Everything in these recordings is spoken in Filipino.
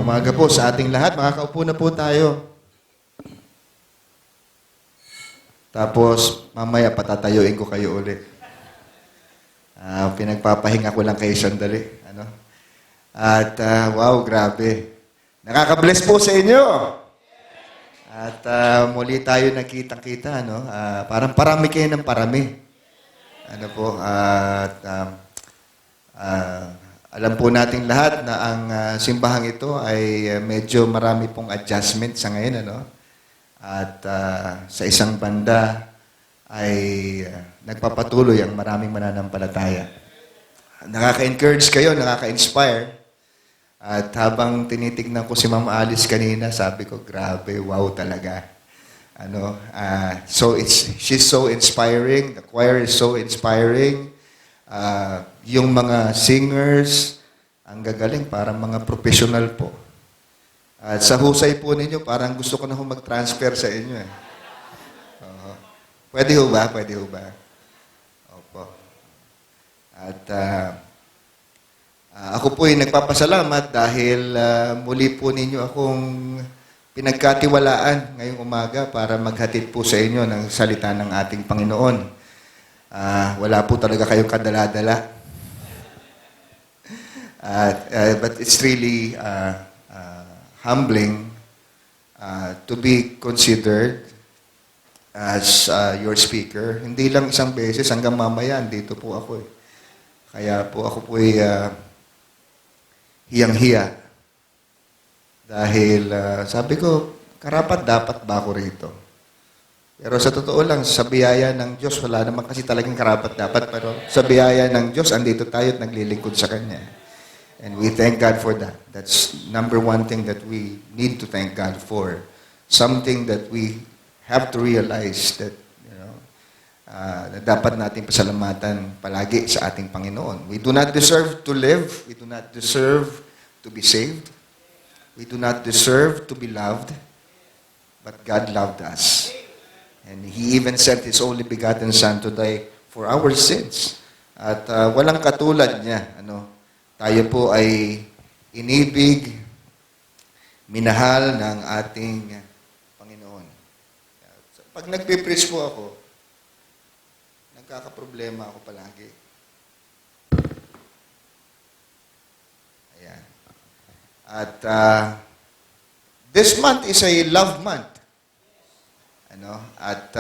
umaga po sa ating lahat. Makakaupo na po tayo. Tapos, mamaya patatayuin ko kayo ulit. Pinagpapahinga ko lang kayo sandali. At, wow, grabe. Nakaka-bless po sa inyo. At muli tayo nakitang-kita, parang parami kayo ng parami. Alam po nating lahat na ang simbahang ito ay medyo marami pong adjustment sa ngayon, At sa isang banda ay nagpapatuloy ang maraming mananampalataya. Nakaka-encourage kayo, nakaka-inspire. At habang tinitignan ko si Ma'am Alice kanina, sabi ko, grabe, wow talaga. She's so inspiring. The choir is so inspiring. Yung mga singers, ang gagaling, parang mga professional po. At sa husay po ninyo, parang gusto ko na mag-transfer sa inyo. Pwede ho ba? Pwede ho ba? Opo. At ako po ay nagpapasalamat dahil muli po ninyo akong pinagkatiwalaan ngayong umaga para maghatid po sa inyo ng salita ng ating Panginoon. Wala po talaga kayong kadala-dala. But it's really humbling to be considered as your speaker. Hindi lang isang beses, hanggang mamaya, dito po ako. Kaya po ako po hiyang-hiya. Dahil sabi ko, karapat dapat ba ako rito? Pero sa totoo lang, sa biyaya ng Diyos, wala naman kasi talagang karapat-dapat. Pero sa biyaya ng Diyos, andito tayo at naglilingkod sa Kanya. And we thank God for that. That's number one thing that we need to thank God for. Something that we have to realize that, na dapat natin pasalamatan palagi sa ating Panginoon. We do not deserve to live. We do not deserve to be saved. We do not deserve to be loved. But God loved us. And He even sent His only begotten Son to die for our sins. At walang katulad niya. Tayo po ay inibig, minahal ng ating Panginoon. Pag nagpipreach po ako, nagkakaproblema ako palagi. Ayan. At this month is a love month. At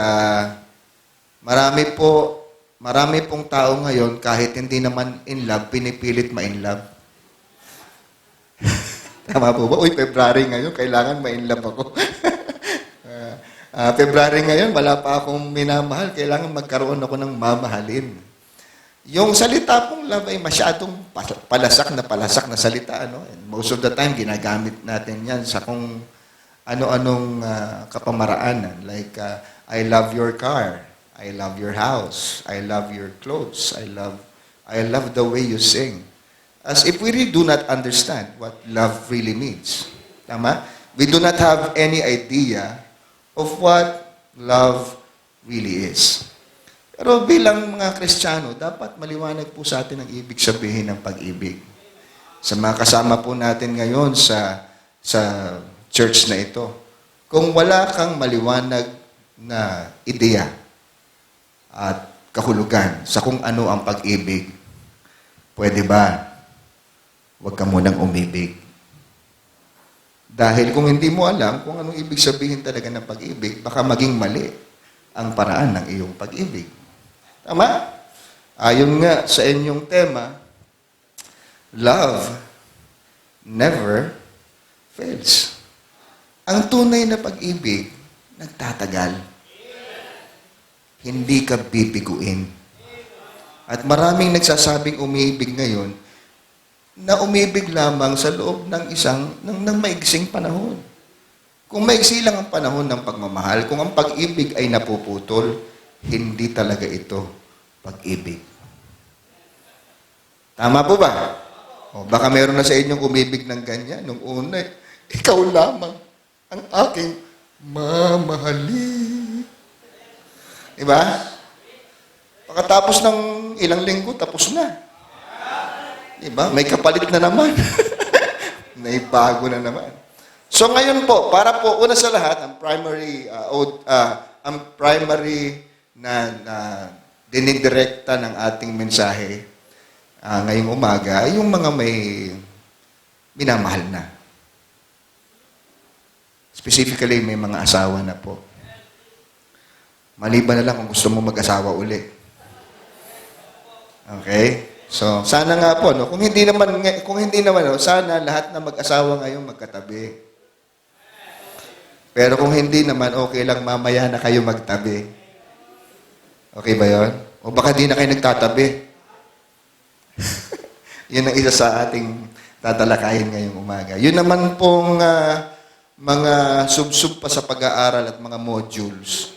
marami pong tao ngayon, kahit hindi naman in love, pinipilit ma-in love. Tama po ba? Uy, February ngayon, kailangan ma-in love ako. February ngayon, wala pa akong minamahal, kailangan magkaroon ako ng mamahalin. Yung salita pong love ay masyadong palasak na salita. And most of the time, ginagamit natin yan sa kung ano-anong kapamaraanan. Like, I love your car. I love your house. I love your clothes. I love the way you sing. As if we really do not understand what love really means. Tama? We do not have any idea of what love really is. Pero bilang mga Kristiyano, dapat maliwanag po sa atin ang ibig sabihin ng pag-ibig. Sa mga kasama po natin ngayon sa church na ito, kung wala kang maliwanag na ideya at kahulugan sa kung ano ang pag-ibig, pwede ba huwag ka munang umibig? Dahil kung hindi mo alam kung anong ibig sabihin talaga ng pag-ibig, baka maging mali ang paraan ng iyong pag-ibig. Tama? Ayon nga sa inyong tema, love never fails. Ang tunay na pag-ibig, nagtatagal. Hindi ka bibiguin. At maraming nagsasabing umiibig ngayon, na umibig lamang sa loob ng maigsing panahon. Kung maigsi lang ang panahon ng pagmamahal, kung ang pag-ibig ay napuputol, hindi talaga ito pag-ibig. Tama po ba? O, baka meron na sa inyong umibig ng ganyan. Nung una, ikaw lamang ang aking mamahalin. Diba? Pagkatapos ng ilang linggo, tapos na. Diba? May kapalit na naman. Naibago na naman. So ngayon po, para po una sa lahat, ang primary na dinidirekta ng ating mensahe ngayong umaga ay yung mga may minamahal na. Specifically, may mga asawa na po. Maliban na lang kung gusto mo mag-asawa uli. Okay? So, sana nga po, no? Kung hindi naman, no, sana lahat na mag-asawa ngayon magkatabi. Pero kung hindi naman, okay lang mamaya na kayo magtabi. Okay ba yon? O baka di na kayo nagtatabi. Yun ang isa sa ating tatalakayin ngayong umaga. Yun naman pong mga sub-sub pa sa pag-aaral at mga modules.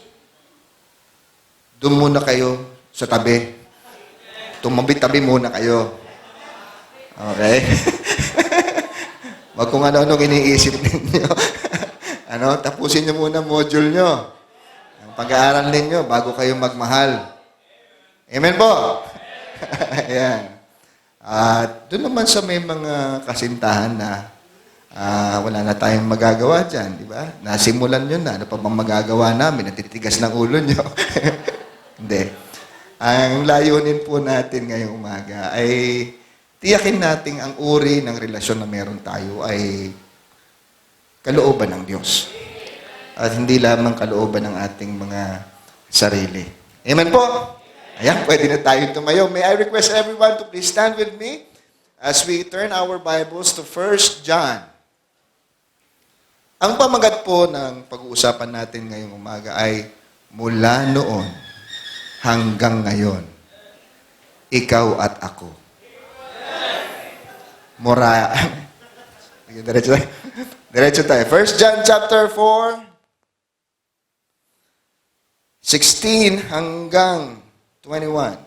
Doon muna kayo sa tabi. Tumabi-tabi muna kayo. Okay? Wag kung ano-ano iniisip ninyo. Tapusin nyo muna module nyo. Ang pag-aaral ninyo bago kayo magmahal. Amen po? Ayan. At doon naman sa may mga kasintahan na wala na tayong magagawa dyan, di ba? Nasimulan nyo na. Ano pa bang magagawa namin? Natitigas ng ulo nyo. Hindi. Ang layunin po natin ngayong umaga ay tiyakin natin ang uri ng relasyon na meron tayo ay kalooban ng Diyos. At hindi lamang kalooban ng ating mga sarili. Amen po? Ayan, pwede na tayo tumayo. May I request everyone to please stand with me as we turn our Bibles to 1 John. Ang pamagat po ng pag-uusapan natin ngayong umaga ay mula noon hanggang ngayon, ikaw at ako. Diretso tayo. 1 John chapter 4, 16 hanggang 21.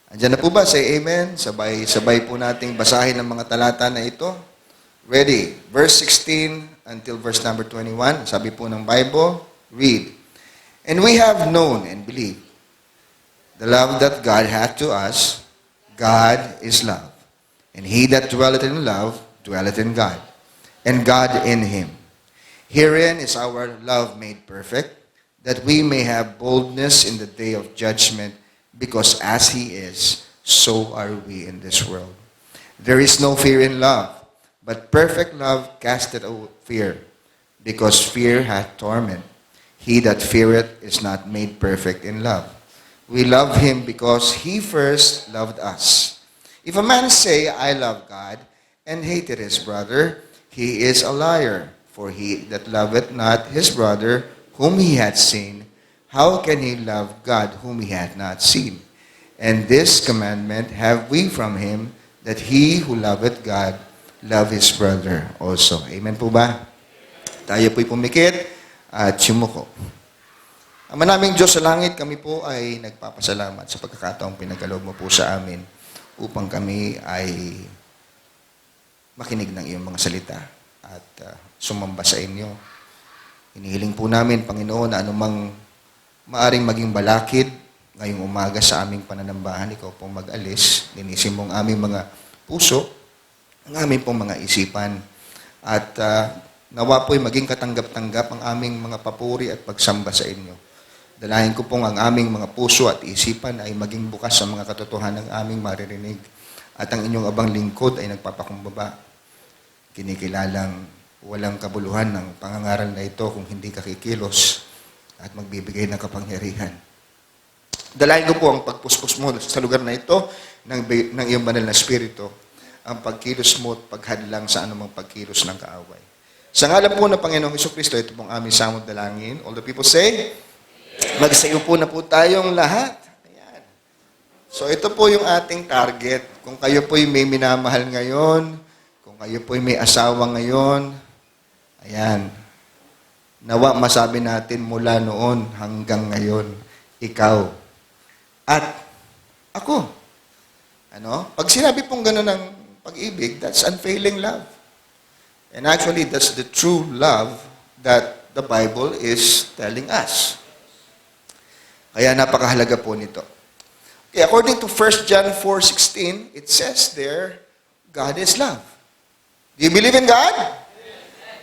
Andiyan na po ba? Say amen. Sabay po nating basahin ang mga talata na ito. Ready? Verse 16 until verse number 21. Sabi po ng Bible, read. And we have known and believed the love that God hath to us. God is love. And he that dwelleth in love, dwelleth in God, and God in him. Herein is our love made perfect, that we may have boldness in the day of judgment, because as he is, so are we in this world. There is no fear in love, but perfect love casteth out fear, because fear hath torment. He that feareth is not made perfect in love. We love him because he first loved us. If a man say, I love God, and hated his brother, he is a liar. For he that loveth not his brother, whom he hath seen, how can he love God whom he hath not seen? And this commandment have we from him, that he who loveth God, love his brother also. Amen po ba? Tayo po'y pumikit at sumuko. Ama naming Diyos sa langit, kami po ay nagpapasalamat sa pagkakataong pinagkaloob mo po sa amin upang kami ay makinig ng iyong mga salita at sumamba sa inyo. Hinihiling po namin, Panginoon, na anumang maaring maging balakid ngayong umaga sa aming pananambahan, ikaw pong mag-alis, linisin mong aming mga puso, ang aming pong mga isipan, at nawa po'y maging katanggap-tanggap ang aming mga papuri at pagsamba sa inyo. Dalahin ko pong ang aming mga puso at isipan ay maging bukas sa mga katotohanan ng aming maririnig, at ang inyong abang lingkod ay nagpapakumbaba. Kinikilalang walang kabuluhan ng pangangaral na ito kung hindi ka kikilos at magbibigay ng kapangyarihan. Dalahin ko po ang pagpuspos mo sa lugar na ito ng iyong banal na spirito, ang pagkilos mo at paghadlang sa anumang pagkilos ng kaaway. Sa ngalan po ng Panginoong Jesucristo, ito pong aming samod dalangin. All the people say, magsayo po na po tayong lahat. Ayan. So ito po yung ating target. Kung kayo po'y may minamahal ngayon, kung kayo po'y may asawa ngayon, ayan, nawa masabi natin mula noon hanggang ngayon, ikaw at ako. Pag sinabi pong gano'n ng pag-ibig, that's unfailing love. And actually, that's the true love that the Bible is telling us. Kaya napakahalaga po nito. Okay, according to 1 John 4:16, it says there, God is love. Do you believe in God?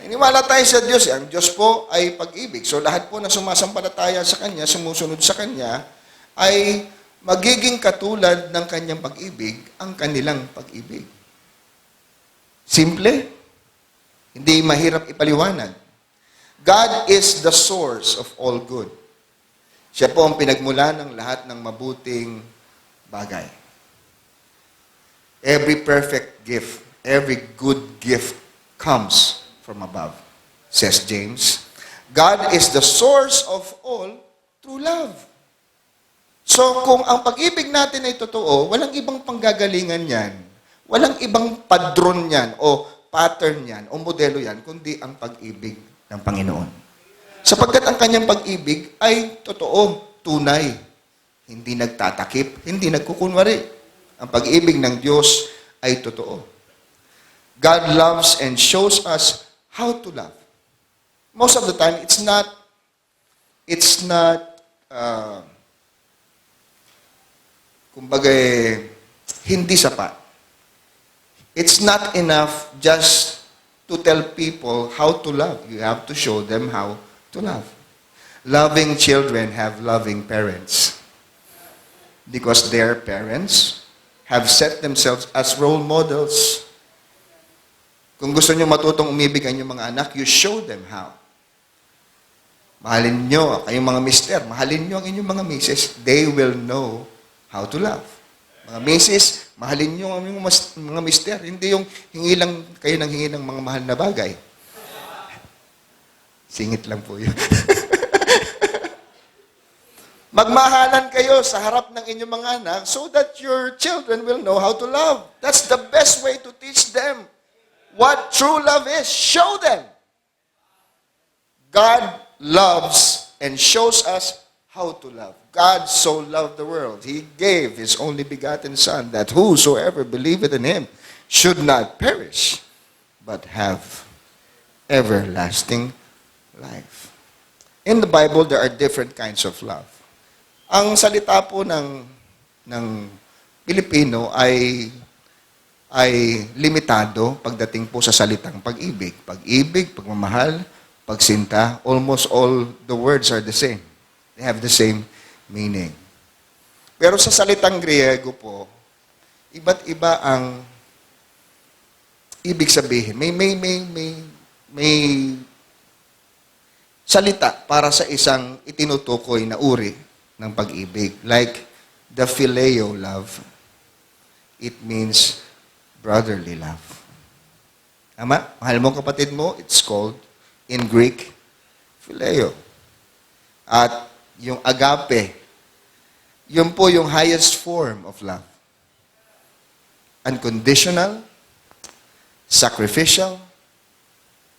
Iniwala tayo sa Diyos. Ang Diyos po ay pag-ibig. So lahat po na sumasampalataya sa Kanya, sumusunod sa Kanya, ay magiging katulad ng Kanyang pag-ibig ang kanilang pag-ibig. Simple. Hindi mahirap ipaliwanag. God is the source of all good. Siya po ang pinagmula ng lahat ng mabuting bagay. Every perfect gift, every good gift comes from above, says James. God is the source of all true love. So kung ang pag-ibig natin ay totoo, walang ibang panggagalingan yan. Walang ibang padron yan o pattern yan o modelo yan, kundi ang pag-ibig ng Panginoon. Sapagkat ang kanyang pag-ibig ay totoo, tunay. Hindi nagtatakip, hindi nagkukunwari. Ang pag-ibig ng Diyos ay totoo. God loves and shows us how to love. Most of the time, it's not kumbaga, hindi sapat. It's not enough just to tell people how to love. You have to show them how to love. Loving children have loving parents. Because their parents have set themselves as role models. Kung gusto nyo matutong umibig ang inyong mga anak, you show them how. Mahalin nyo, kayong mga mister, mahalin nyo ang inyong mga misis, they will know how to love. Mga misis, mahalin nyo ang inyong mga mister, hindi yung hingi lang kayo ng hingi ng mga mahal na bagay. Singit lang po yun. Magmahalan kayo sa harap ng inyong mga anak so that your children will know how to love. That's the best way to teach them what true love is. Show them. God loves and shows us how to love. God so loved the world. He gave His only begotten Son, that whosoever believeth in Him should not perish, but have everlasting life. In the Bible, there are different kinds of love. Ang salita po ng Pilipino ay limitado pagdating po sa salitang pag-ibig. Pag-ibig, pagmamahal, pagsinta, almost all the words are the same. They have the same meaning. Pero sa salitang Griego po, iba't iba ang ibig sabihin. May salita para sa isang itinutukoy na uri ng pag-ibig. Like the phileo love, it means brotherly love. Tama? Mahal mo kapatid mo, it's called in Greek, phileo. At yung agape, yun po yung highest form of love. Unconditional, sacrificial,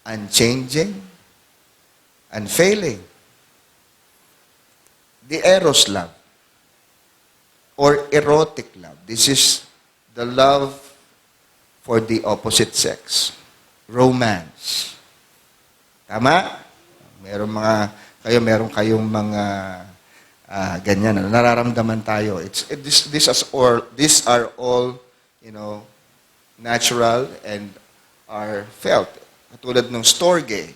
unchanging, unfailing. The eros love, or erotic love. This is the love for the opposite sex. Romance. Tama? Meron kayong mga ganyan. Nararamdaman tayo. These are all, natural and are felt. Katulad ng storge.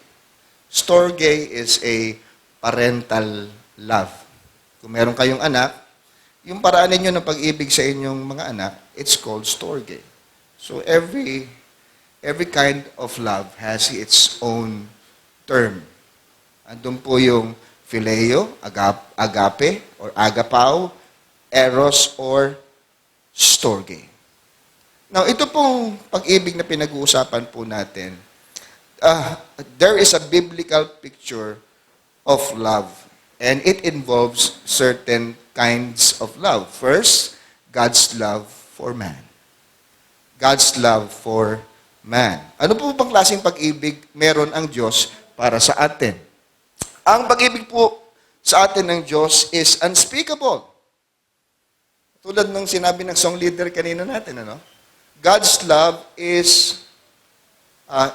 Storge is a parental love. Kung meron kayong anak, yung paraan ninyo ng pag-ibig sa inyong mga anak, it's called storge. So every kind of love has its own term. Andun po yung phileo, agape, or agapao, eros, or storge. Now, ito pong pag-ibig na pinag-uusapan po natin, there is a biblical picture of love, and it involves certain kinds of love. First, God's love for man. God's love for man. Ano po bang klaseng pag-ibig meron ang Diyos para sa atin? Ang pag-ibig po sa atin ng Diyos is unspeakable. Tulad ng sinabi ng song leader kanina natin, God's love is,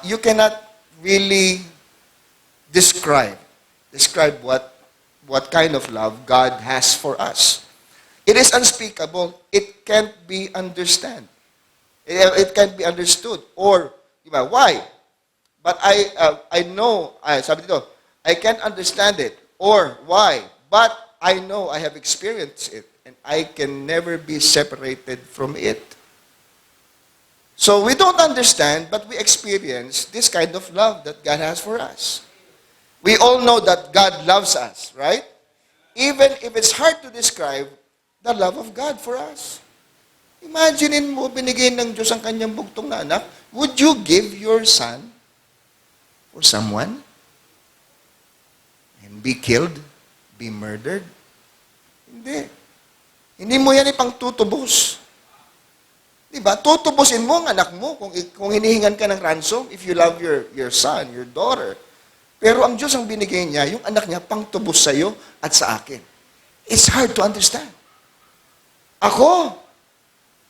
you cannot really describe what kind of love God has for us. It is unspeakable. It can't be understood. It can't be understood. Or, diba, why? But I know, sabi dito, I can't understand it. Or, why? But I know I have experienced it. And I can never be separated from it. So we don't understand, but we experience this kind of love that God has for us. We all know that God loves us, right? Even if it's hard to describe the love of God for us. Imaginein mo, binigay ng Diyos ang kanyang bugtong na anak, would you give your son for someone? And be killed? Be murdered? Hindi. Hindi mo yan ipang tutubos. Diba? Tutubusin mo ang anak mo kung hinihingan ka ng ransom if you love your son, your daughter. Pero ang Diyos ang binigay niya, yung anak niya, pang tubos sa iyo at sa akin. It's hard to understand. Ako,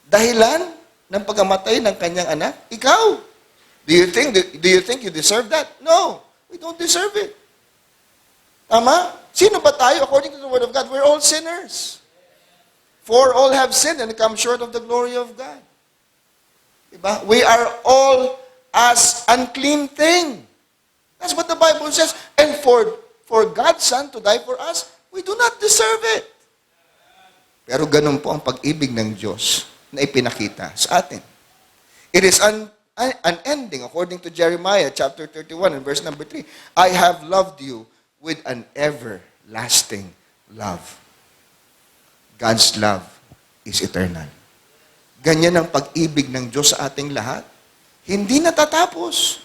dahilan ng pagkamatay ng kanyang anak, ikaw. Do you think you deserve that? No, we don't deserve it. Tama? Sino ba tayo? According to the Word of God, we're all sinners. For all have sinned and come short of the glory of God. Diba? We are all as unclean thing. That's what the Bible says. And for God's Son to die for us, we do not deserve it. Pero ganun po ang pag-ibig ng Diyos na ipinakita sa atin. It is unending, according to Jeremiah chapter 31 and verse number 3. I have loved you with an everlasting love. God's love is eternal. Ganyan ang pag-ibig ng Diyos sa ating lahat. Hindi natatapos.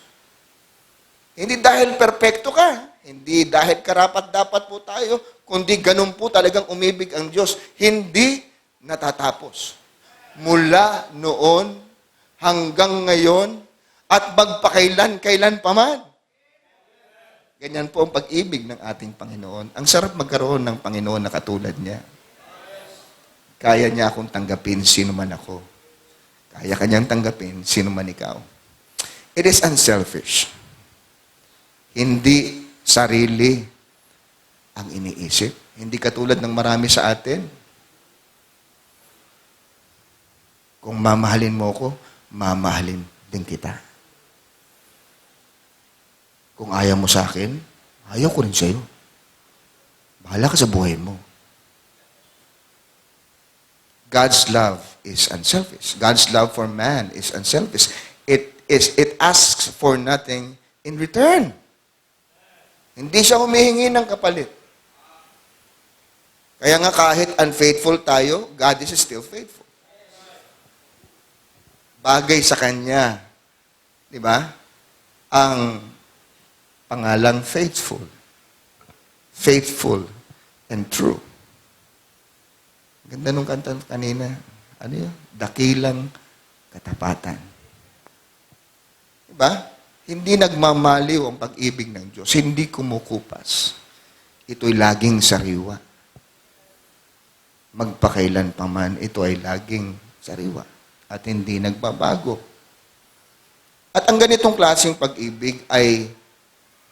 Hindi dahil perpekto ka. Hindi dahil karapat-dapat po tayo. Kundi ganun po talagang umibig ang Diyos. Hindi natatapos. Mula noon hanggang ngayon at magpakailan-kailan pa man. Ganyan po ang pag-ibig ng ating Panginoon. Ang sarap magkaroon ng Panginoon na katulad niya. Kaya niya akong tanggapin sino man ako. Kaya kanyang tanggapin sino man ikaw. It is unselfish. Hindi sarili ang iniisip. Hindi katulad ng marami sa atin. Kung mamahalin mo ko, mamahalin din kita. Kung ayaw mo sa akin, ayaw ko rin sa'yo. Bahala ka sa buhay mo. God's love is unselfish. God's love for man is unselfish. It asks for nothing in return. Hindi siya humihingi ng kapalit. Kaya nga kahit unfaithful tayo, God is still faithful. Bagay sa Kanya, di ba? Ang pangalang faithful. Faithful and true. Ganda nung kanta kanina. Ano yun? Dakilang katapatan. Diba? Hindi nagmamaliw ang pag-ibig ng Diyos. Hindi kumukupas. Ito'y laging sariwa. Magpakailan pa man, ito ay laging sariwa. At hindi nagbabago. At ang ganitong klaseng pag-ibig ay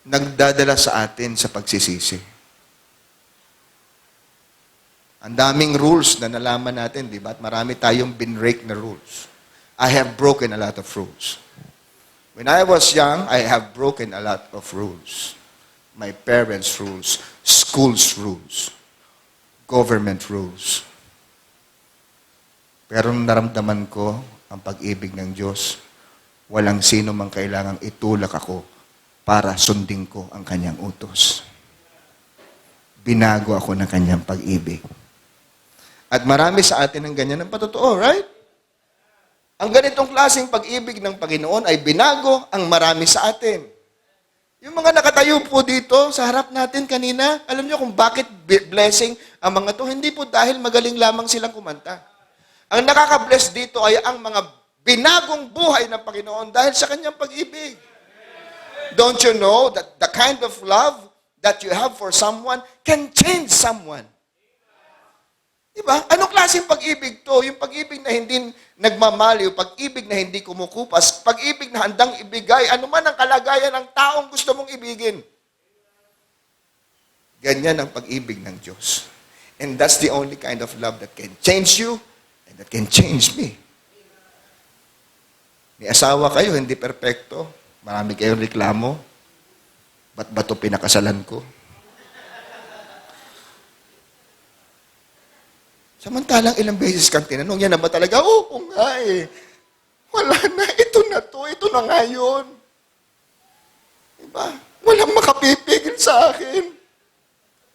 nagdadala sa atin sa pagsisisi. Ang daming rules na nalaman natin, di ba? At marami tayong binrake na rules. I have broken a lot of rules. When I was young, I have broken a lot of rules. My parents' rules, school's rules, government rules. Pero nung naramdaman ko ang pag-ibig ng Diyos, walang sino mang kailangang itulak ako para sundin ko ang Kanyang utos. Binago ako ng Kanyang pag-ibig. At marami sa atin ang ganyan ng patotoo, right? Ang ganitong klaseng pag-ibig ng Panginoon ay binago ang marami sa atin. Yung mga nakatayo po dito sa harap natin kanina, alam niyo kung bakit blessing ang mga to? Hindi po dahil magaling lamang silang kumanta. Ang nakaka-bless dito ay ang mga binagong buhay ng Panginoon dahil sa Kanyang pag-ibig. Don't you know that the kind of love that you have for someone can change someone? Diba? Anong klaseng pag-ibig to? Yung pag-ibig na hindi nagmamaliw, pag-ibig na hindi kumukupas, pag-ibig na handang ibigay, anuman ang kalagayan ng taong gusto mong ibigin. Ganyan ang pag-ibig ng Diyos. And that's the only kind of love that can change you and that can change me. May asawa kayo, hindi perpekto. Marami kayong reklamo. Ba't ba ito pinakasalan ko? Samantalang ilang beses kang tinanong, yan na ba talaga? Oo nga eh. Wala na, ito na to, ito na nga yun. Diba? Walang makapipigil sa akin.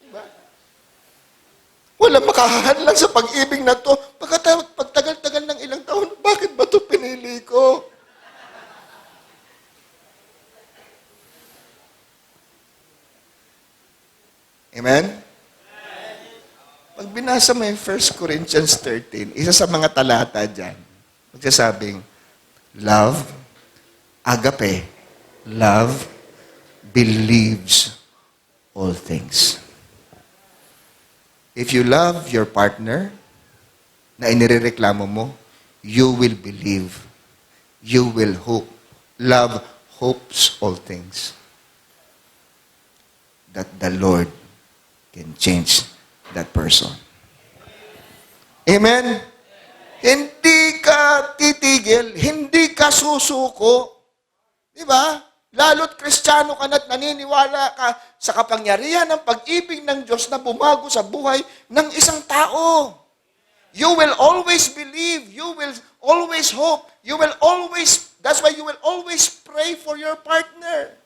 Diba? Walang makahahadlang sa pag-ibig na to. Pagtagal-tagal ng ilang taon, bakit ba ito pinili ko? Amen? Pag binasa mo yung 1 Corinthians 13, isa sa mga talata dyan, magsasabing, love, agape, love, believes all things. If you love your partner, na inireklamo mo, you will believe. You will hope. Love hopes all things. That the Lord can change that person. Amen? Hindi ka titigil, hindi ka susuko. Di ba? Lalo't Kristiyano ka na't naniniwala ka sa kapangyarihan ng pag-ibig ng Diyos na bumago sa buhay ng isang tao. You will always believe. You will always hope. That's why you will always pray for your partner.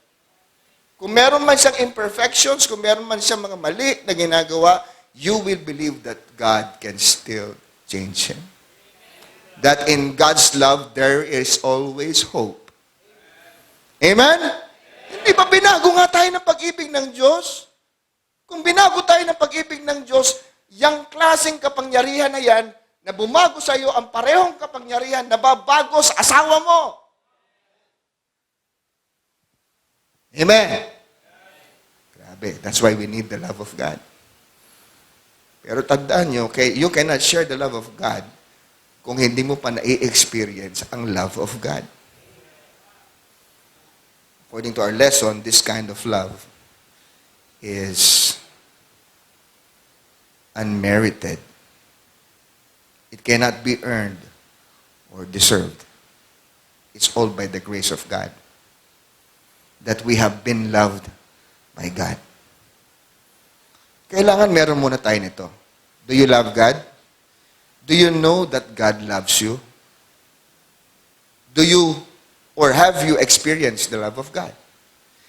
Kung meron man siyang imperfections, kung meron man siyang mga mali na ginagawa, you will believe that God can still change him. That in God's love, there is always hope. Amen? Hindi ba binago nga tayo ng pag-ibig ng Diyos? Kung binago tayo ng pag-ibig ng Diyos, yung klaseng kapangyarihan na yan, na bumago sa iyo, ang parehong kapangyarihan na babago sa asawa mo. Amen? Grabe. That's why we need the love of God. Pero tandaan nyo, okay, you cannot share the love of God kung hindi mo pa na-experience ang love of God. According to our lesson, this kind of love is unmerited. It cannot be earned or deserved. It's all by the grace of God that we have been loved by God. Kailangan meron muna tayo nito. Do you love God? Do you know that God loves you? Do you or have you experienced the love of God?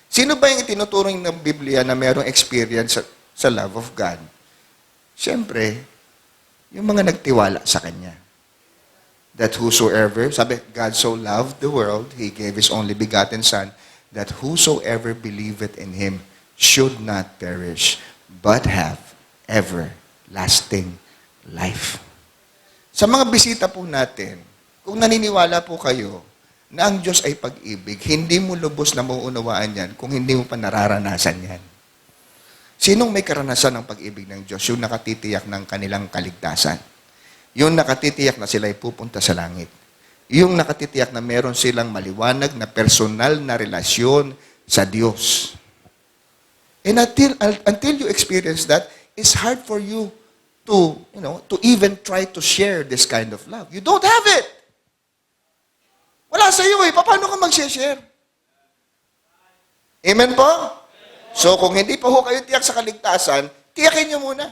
Sino ba yung itinuturing ng Biblia na merong experience sa love of God? Siyempre, yung mga nagtiwala sa Kanya. That whosoever, sabi, God so loved the world, He gave His only begotten Son, that whosoever believeth in Him should not perish, but have everlasting life. Sa mga bisita po natin, kung naniniwala po kayo na ang Diyos ay pag-ibig, hindi mo lubos na mauunawaan yan kung hindi mo pa nararanasan yan. Sinong may karanasan ng pag-ibig ng Diyos? Yung nakatitiyak ng kanilang kaligtasan. Yung nakatitiyak na sila ay pupunta sa langit. Yung nakatitiyak na meron silang maliwanag na personal na relasyon sa Diyos. And until you experience that, it's hard for you to even try to share this kind of love. You don't have it. Wala sa iyo eh. Paano ka mag-share? Amen po? So, kung hindi pa ho kayo tiyak sa kaligtasan, tiyakin nyo muna.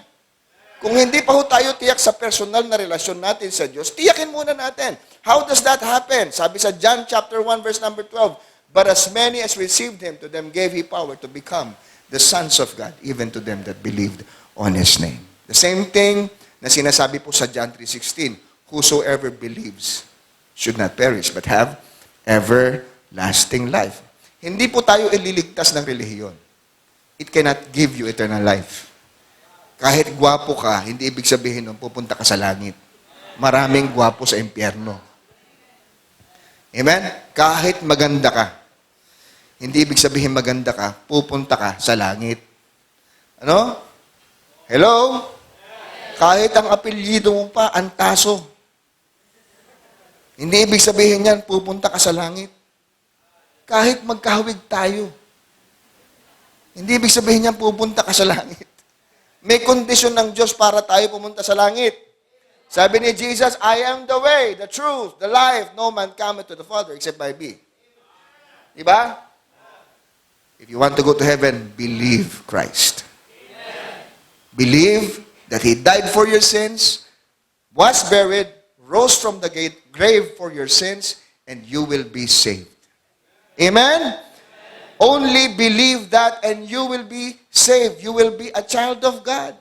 Kung hindi pa ho tayo tiyak sa personal na relasyon natin sa Diyos, tiyakin muna natin. How does that happen? Sabi sa John chapter 1 verse number 12, but as many as received Him, to them gave He power to become the sons of God, even to them that believed on His name. The same thing na sinasabi po sa John 3:16, whosoever believes should not perish, but have everlasting life. Hindi po tayo ililigtas ng relihiyon. It cannot give you eternal life. Kahit gwapo ka, hindi ibig sabihin nun, pupunta ka sa langit. Maraming gwapo sa impyerno. Amen? Kahit maganda ka, hindi ibig sabihin maganda ka, pupunta ka sa langit. Ano? Hello? Kahit ang apelyido mo pa, Antaso. Hindi ibig sabihin yan, pupunta ka sa langit. Kahit magkahawig tayo. Hindi ibig sabihin yan, pupunta ka sa langit. May kondisyon ng Diyos para tayo pumunta sa langit. Sabi ni Jesus, I am the way, the truth, the life. No man cometh to the Father except by me. Diba? If you want to go to heaven, believe Christ. Believe that He died for your sins, was buried, rose from the grave for your sins, and you will be saved. Amen? Only believe that and you will be saved. You will be a child of God.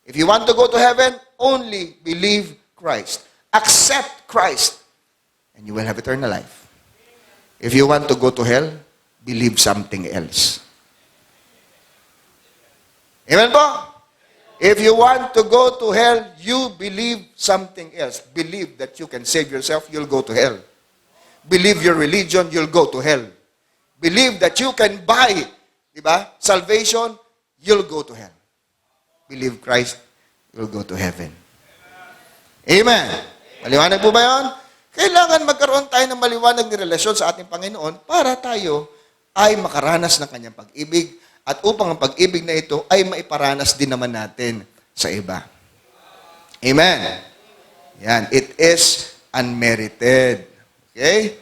If you want to go to heaven, only believe Christ. Accept Christ, and you will have eternal life. If you want to go to hell, believe something else. Amen po? If you want to go to hell, you believe something else. Believe that you can save yourself, you'll go to hell. Believe your religion, you'll go to hell. Believe that you can buy, diba, salvation, you'll go to hell. Believe Christ, you'll go to heaven. Amen. Maliwanag po ba yun? Kailangan magkaroon tayo ng maliwanag na relasyon sa ating Panginoon para tayo ay makaranas ng Kanyang pag-ibig at upang ang pag-ibig na ito ay maiparanas din naman natin sa iba. Amen. Yan. It is unmerited. Okay?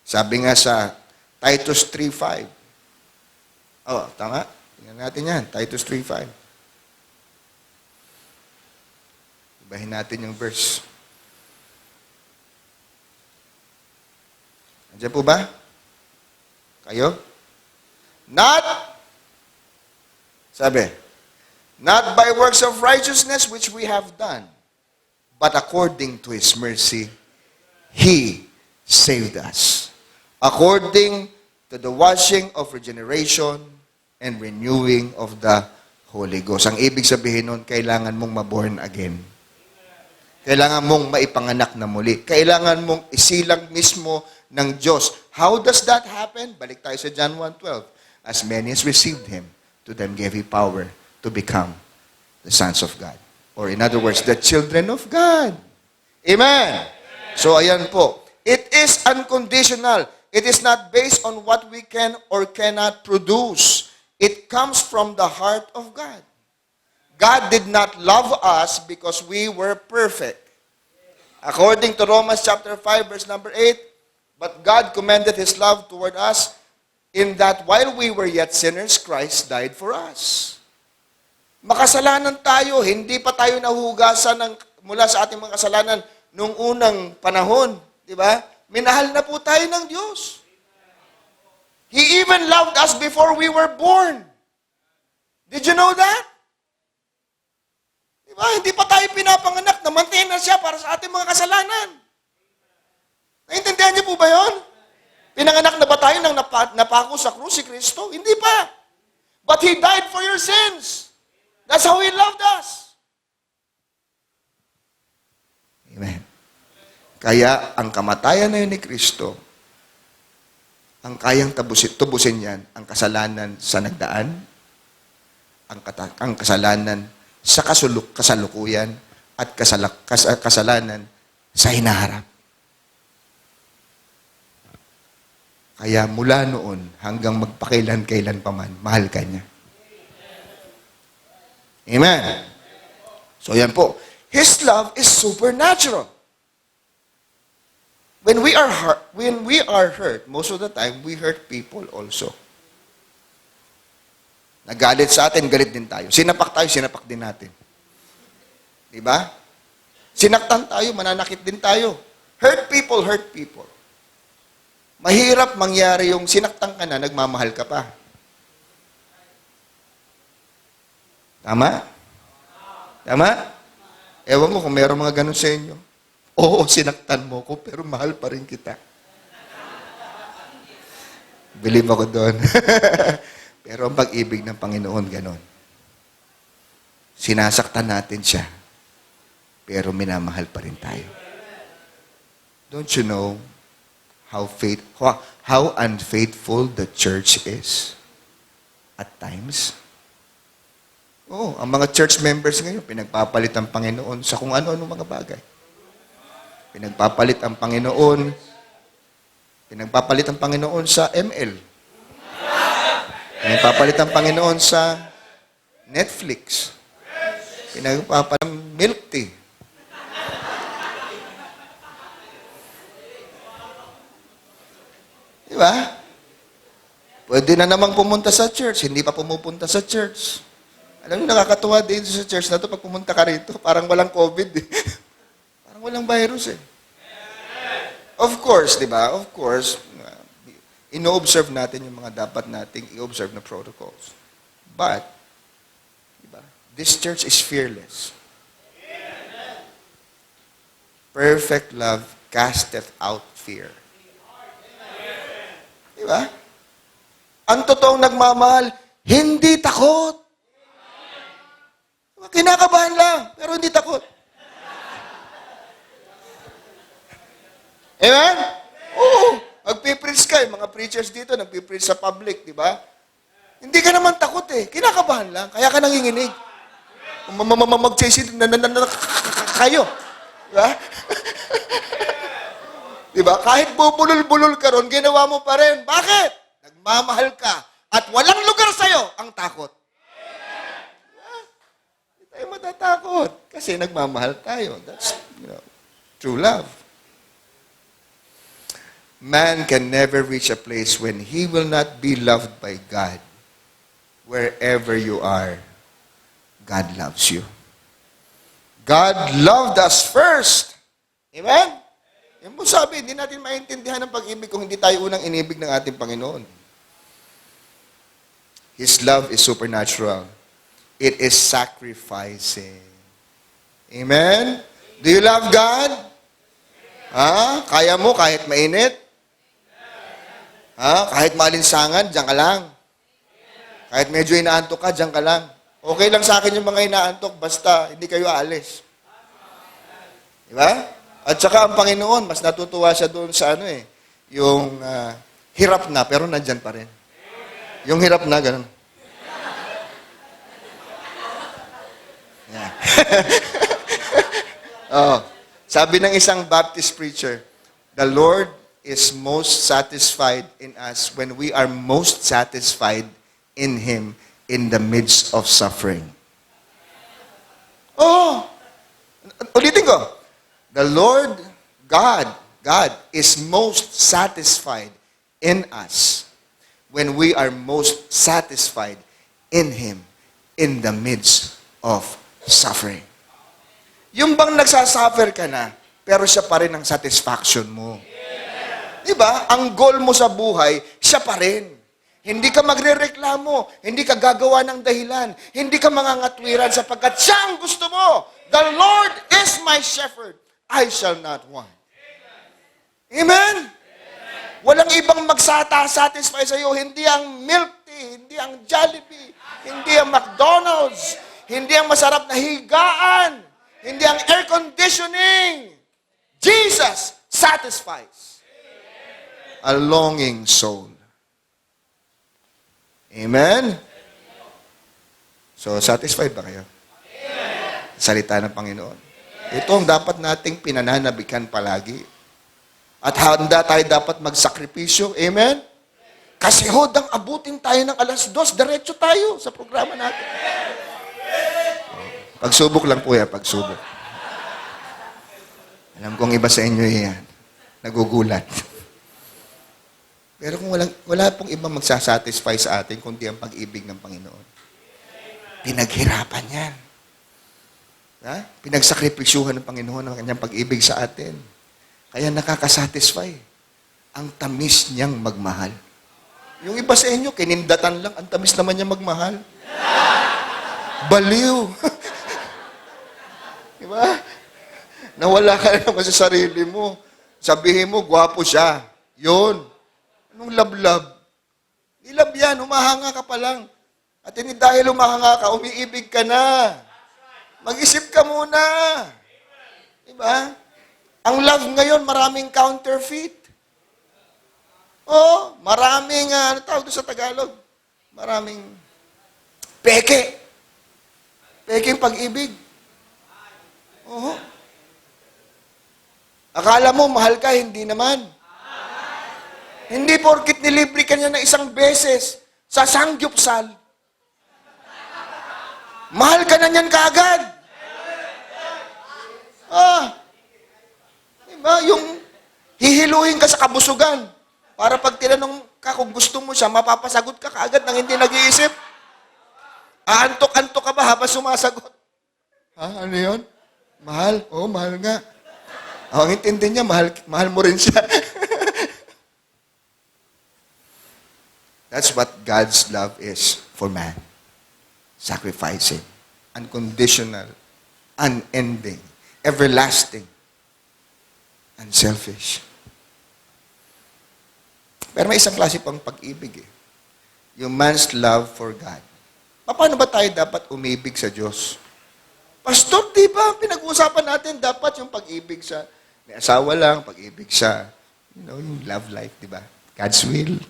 Sabi nga sa Titus 3:5. Oh, tama? Tingnan natin yan. Titus 3:5. Ibahin natin yung verse. Andiyan po ba? Kayo? Not by works of righteousness which we have done, but according to His mercy, He saved us. According to the washing of regeneration and renewing of the Holy Ghost. Ang ibig sabihin nun, kailangan mong maborn again. Kailangan mong maipanganak na muli. Kailangan mong isilang mismo ng Diyos. How does that happen? Balik tayo sa John 1:12. As many as received Him, to them gave He power to become the sons of God. Or in other words, the children of God. Amen. So ayan po. It is unconditional. It is not based on what we can or cannot produce. It comes from the heart of God. God did not love us because we were perfect. According to Romans chapter 5, verse number 8, but God commended His love toward us in that while we were yet sinners, Christ died for us. Makasalanan tayo, hindi pa tayo nahuhugasan mula sa ating mga kasalanan nung unang panahon. Di ba? Minahal na po tayo ng Diyos. He even loved us before we were born. Did you know that? Di ba? Hindi pa tayo pinapanganak, namantin na siya para sa ating mga kasalanan. Naintindihan niyo po ba yun? Pinanganak na ba tayo nang napako sa krus si Kristo? Hindi pa. But He died for your sins. That's how He loved us. Amen. Kaya ang kamatayan na yun ni Kristo, ang kayang tubusin yan, ang kasalanan sa nagdaan, ang kasalanan sa kasalukuyan, at kasalanan sa hinaharap. Kaya mula noon hanggang magpakailan-kailan pa man, mahal ka niya. Amen. So yan po. His love is supernatural. When we are hurt, most of the time, we hurt people also. Nagalit sa atin, galit din tayo. Sinapak tayo, sinapak din natin. Diba? Sinaktan tayo, mananakit din tayo. Hurt people, hurt people. Mahirap mangyari yung sinaktan ka na, nagmamahal ka pa. Tama? Tama? Ewan mo kung meron mga ganun sa inyo. Oo, sinaktan mo ko, pero mahal pa rin kita. Believe ako doon. Pero ang pag-ibig ng Panginoon, ganon. Sinasaktan natin siya, pero minamahal pa rin tayo. Don't you know how unfaithful the church is at times? Oo, ang mga church members ngayon, pinagpapalit ang Panginoon sa kung ano-ano mga bagay. Pinagpapalit ang Panginoon sa ML. Pinagpapalit ang Panginoon sa Netflix. Pinagpapalang milk tea. Di ba? Pwede na namang pumunta sa church. Hindi pa pumupunta sa church. Alam niyo, nakakatuwa din sa church na to pag pumunta ka rito. Parang walang COVID eh. Parang walang virus eh. Of course, di ba? Of course, ino-observe natin yung mga dapat nating i-observe na protocols. But, di ba? This church is fearless. Perfect love casteth out fear. Di ba? Ang totoong nagmamahal, hindi takot. Kinakabahan lang, pero hindi takot. Amen? Oo. Magpipreach ka, yung mga preachers dito, nagpipreach sa public, di ba? Hindi ka naman takot eh. Kinakabahan lang, kaya ka nanginginig. Mag-chase kayo. Di ba? Di ba? Kahit bubulol-bulol ka ron, ginawa mo pa rin. Bakit? Nagmamahal ka. At walang lugar sa'yo ang takot. Hindi tayo matatakot. Kasi nagmamahal tayo. That's, true love. Man can never reach a place when he will not be loved by God. Wherever you are, God loves you. God loved us first. Amen? Yan po sabi, hindi natin maintindihan ang pag-ibig kung hindi tayo unang inibig ng ating Panginoon. His love is supernatural. It is sacrificing. Amen? Do you love God? Ha? Kaya mo kahit mainit? Ha? Kahit malinsangan, diyan ka lang. Kahit medyo inaantok ka, diyan ka lang. Okay lang sa akin yung mga inaantok, basta hindi kayo aalis. Diba? At saka ang Panginoon, mas natutuwa siya doon sa yung hirap na, pero nandyan pa rin. Yung hirap na, ganun. Yeah. Sabi ng isang Baptist preacher, the Lord is most satisfied in us when we are most satisfied in Him in the midst of suffering. Ulitin ko. The Lord, God is most satisfied in us when we are most satisfied in Him in the midst of suffering. Yung bang nagsasuffer ka na, pero siya pa rin ang satisfaction mo. Diba? Ang goal mo sa buhay, siya pa rin. Hindi ka magrereklamo, hindi ka gagawa ng dahilan, hindi ka mangangatwiran sapagkat siya ang gusto mo. The Lord is my shepherd. I shall not want. Amen? Walang ibang magsata-satisfy sa iyo. Hindi ang milk tea, hindi ang Jollibee, hindi ang McDonald's, hindi ang masarap na higaan, hindi ang air conditioning. Jesus satisfies a longing soul. Amen? So, satisfied ba kayo? Salita ng Panginoon. Ito ang dapat nating pinananabikan palagi. At handa tayo dapat magsakripisyo. Amen? Kasi hodang abutin tayo ng 2:00, diretso tayo sa programa natin. Pagsubok lang po yan, pagsubok. Alam kong iba sa inyo yan. Nagugulat. Pero kung wala pong ibang magsasatisfy sa atin, kundi ang pag-ibig ng Panginoon. Pinaghirapan yan. Ha? Pinagsakripisyuhan ng Panginoon ang kanyang pag-ibig sa atin. Kaya nakakasatisfy. Ang tamis niyang magmahal. Yung iba sa inyo, kinindatan lang, ang tamis naman niya magmahal. Baliw. Diba? Nawala ka naman sa sarili mo. Sabihin mo, gwapo siya. Yun. Anong lablab? Ilab yan, humahanga ka pa lang. At hindi dahil humahanga ka, umiibig ka na. Mag-isip ka muna. Diba? Ang love ngayon, maraming counterfeit. Maraming, ano tawag doon sa Tagalog? Maraming peke. Peke yung pag-ibig. Akala mo, mahal ka, hindi naman. Hindi porkit nilibre ka niya ng 1 beses sa sangyupsal. Mahal ka na niyan kaagad. Diba? Yung hihiluhin ka sa kabusugan para pag tinanong ka kung gusto mo siya, mapapasagot ka kaagad nang hindi nag-iisip. Aantok-antok ka ba habang sumasagot? Ano yun? Mahal? Oo, mahal nga. Ang intindi niya, mahal mo rin siya. That's what God's love is for man. Sacrificing, unconditional, unending, everlasting, unselfish. Pero may isang klase pang pag-ibig eh. Yung man's love for God. Paano ba tayo dapat umibig sa Diyos? Pastor, di ba? Pinag-uusapan natin dapat yung pag-ibig sa may asawa lang, pag-ibig sa, yung love life, di ba? God's will.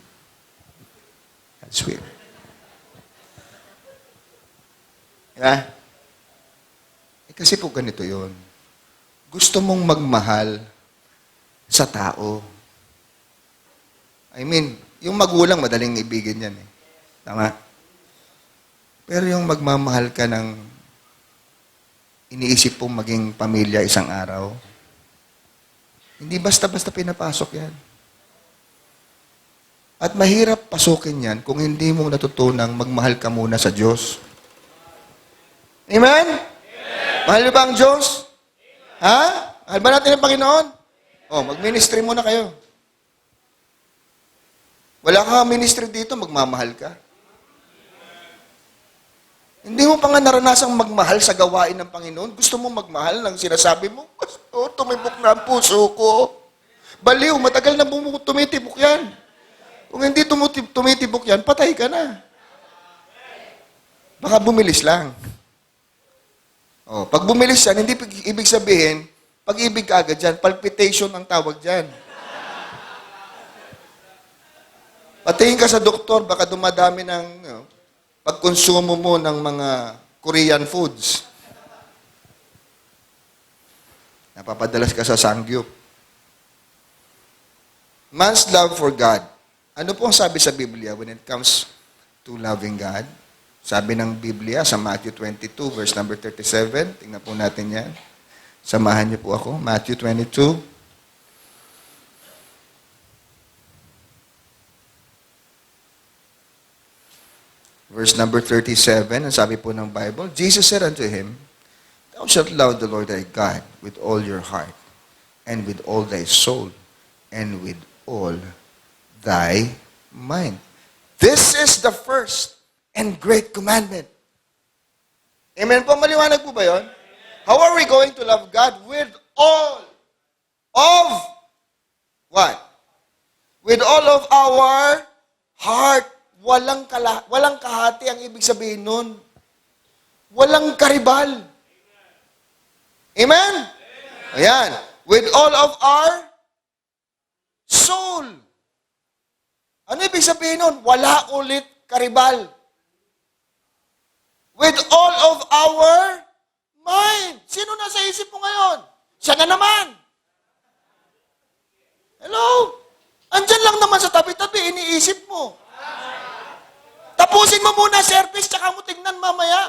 God's will. Diba? Kasi po ganito yun. Gusto mong magmahal sa tao. I mean, yung magulang, madaling ibigin yan eh. Tama? Pero yung magmamahal ka ng iniisip pong maging pamilya isang araw, hindi basta-basta pinapasok yan. At mahirap pasukin yan kung hindi mo natutunang magmahal ka muna sa Diyos. Amen? Mahal niyo ba ang Diyos? Ha? Mahal ba natin ang Panginoon? Mag-ministry muna kayo. Wala ka ministry dito, magmamahal ka. Hindi mo pa nga naranasang magmahal sa gawain ng Panginoon. Gusto mo magmahal ng sinasabi mo, tumibok na ang puso ko. Baliw, matagal na tumitibok yan. Kung hindi tumitibok yan, patay ka na. Baka bumilis lang. Pag bumilis yan, hindi ibig sabihin, pag-ibig ka agad dyan, palpitation ang tawag dyan. Patingin ka sa doktor, baka dumadami ng pagkonsumo mo ng mga Korean foods. Napapadalas ka sa sangyup. Man's love for God. Ano po ang sabi sa Biblia when it comes to loving God? Sabi ng Biblia sa Matthew 22, verse number 37. Tingnan po natin yan. Samahan niyo po ako. Matthew 22. Verse number 37, ang sabi po ng Bible, Jesus said unto him, Thou shalt love the Lord thy God with all your heart, and with all thy soul, and with all thy mind. This is the first and great commandment. Amen po? Maliwanag po ba yun? How are we going to love God? With all of what? With all of our heart. Walang kahati ang ibig sabihin nun. Walang karibal. Amen? Ayan. With all of our soul. Ano ibig sabihin nun? Wala ulit karibal. With all of our mind. Sino nasa isip mo ngayon? Siya na naman. Hello? Andyan lang naman sa tabi-tabi, iniisip mo. Tapusin mo muna service, tsaka mo tingnan mamaya.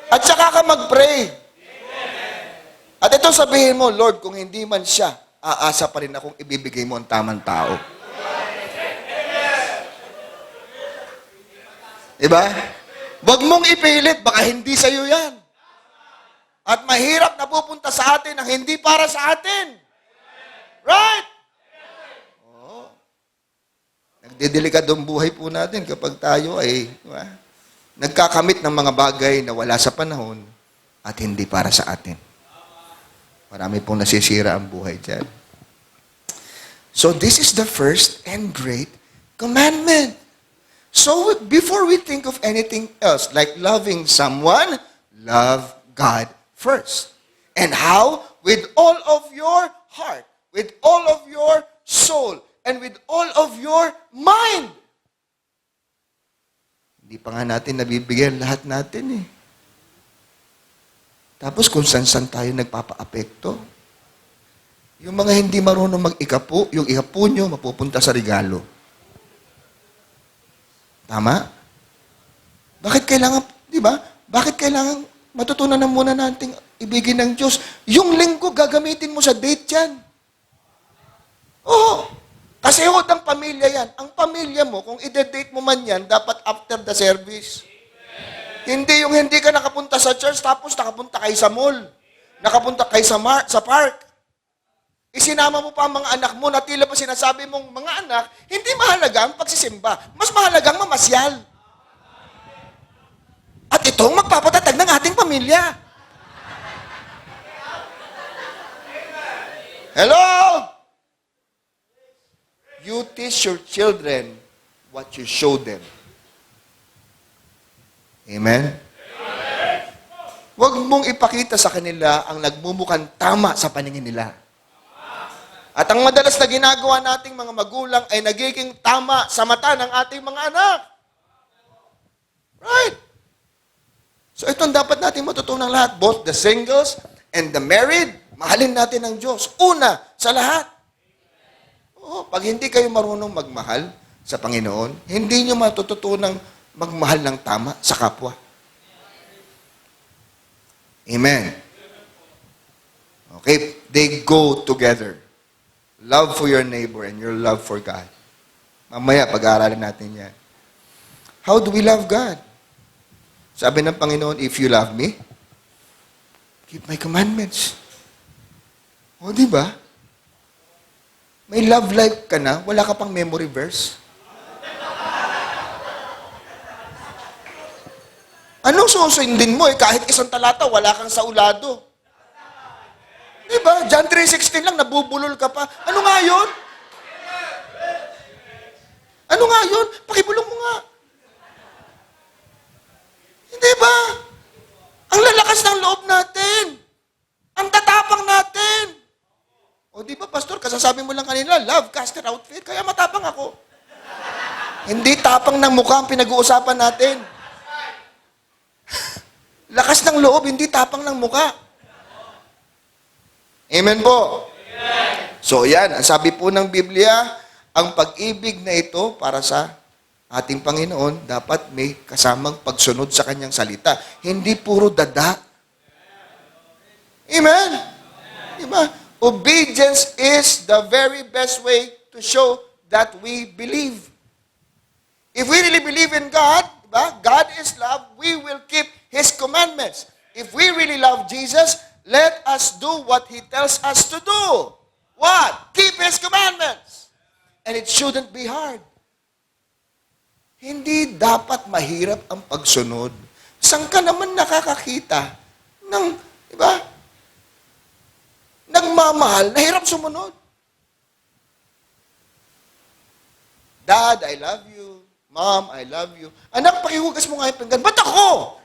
At tsaka ka mag-pray. At ito sabihin mo, Lord, kung hindi man siya, aasa pa rin akong ibibigay mo ang tamang tao. Diba? Huwag mong ipilit, baka hindi sa'yo yan. At mahirap na pupunta sa atin ang hindi para sa atin. Right? Nagdedelikadong buhay po natin kapag tayo ay nagkakamit ng mga bagay na wala sa panahon at hindi para sa atin. Marami pong nasisira ang buhay dyan. So this is the first and great commandment. So before we think of anything else, like loving someone, love God first. And how? With all of your heart, with all of your soul, and with all of your mind. Hindi pa nga natin nabibigyan lahat natin eh. Tapos kung saan-saan tayo nagpapa-apekto. Yung mga hindi marunong mag-ikapu, yung ikapu nyo mapupunta sa regalo. Tama? Bakit kailangan, di ba? Bakit kailangan matutunan na muna nating ibigin ng Diyos? Yung linggo, gagamitin mo sa date yan. Oo. Kasi hod ang pamilya yan. Ang pamilya mo, kung ide-date mo man yan, dapat after the service. Hindi yung hindi ka nakapunta sa church, tapos nakapunta kayo sa mall. Nakapunta kayo sa park. Isinama mo pa ang mga anak mo na tila pa sinasabi mong mga anak, hindi mahalaga ang pagsisimba. Mas mahalaga ang mamasyal. At itong magpapatatag ng ating pamilya. Hello? You teach your children what you show them. Amen? Huwag mong ipakita sa kanila ang nagmumukhang tama sa paningin nila. At ang madalas na ginagawa nating mga magulang ay nagiging tama sa mata ng ating mga anak. Right? So ito ang dapat natin matutunan lahat. Both the singles and the married, mahalin natin ang Diyos. Una, sa lahat. Oo, pag hindi kayo marunong magmahal sa Panginoon, hindi nyo matututunang magmahal ng tama sa kapwa. Amen. Okay, they go together. Love for your neighbor and your love for God. Mamaya, pag-aaralan natin yan. How do we love God? Sabi ng Panginoon, if you love me, keep my commandments. O, di ba? May love life ka na, wala ka pang memory verse. Anong susundin mo kahit isang talata, wala kang saulado? Diba? John 3:16 lang, nabubulol ka pa. Ano nga yun? Ano nga yun? Pakibulong mo nga. Hindi ba? Ang lalakas ng loob natin. Ang tatapang natin. O di ba, Pastor, kasasabi mo lang kanina, love caster out fear, kaya matapang ako. Hindi tapang ng mukha ang pinag-uusapan natin. Lakas ng loob, hindi tapang ng mukha. Amen po? Amen. So yan, ang sabi po ng Biblia, ang pag-ibig na ito para sa ating Panginoon, dapat may kasamang pagsunod sa kanyang salita. Hindi puro dada. Amen? Diba? Obedience is the very best way to show that we believe. If we really believe in God, diba? God is love, we will keep His commandments. If we really love Jesus, let us do what He tells us to do. What? Keep His commandments. And it shouldn't be hard. Hindi dapat mahirap ang pagsunod. Saan ka naman nakakakita ng, di ba? Nagmamahal, nahirap sumunod. Dad, I love you. Mom, I love you. Anak, pakihugas mo nga yung pinggan. Ba't ako?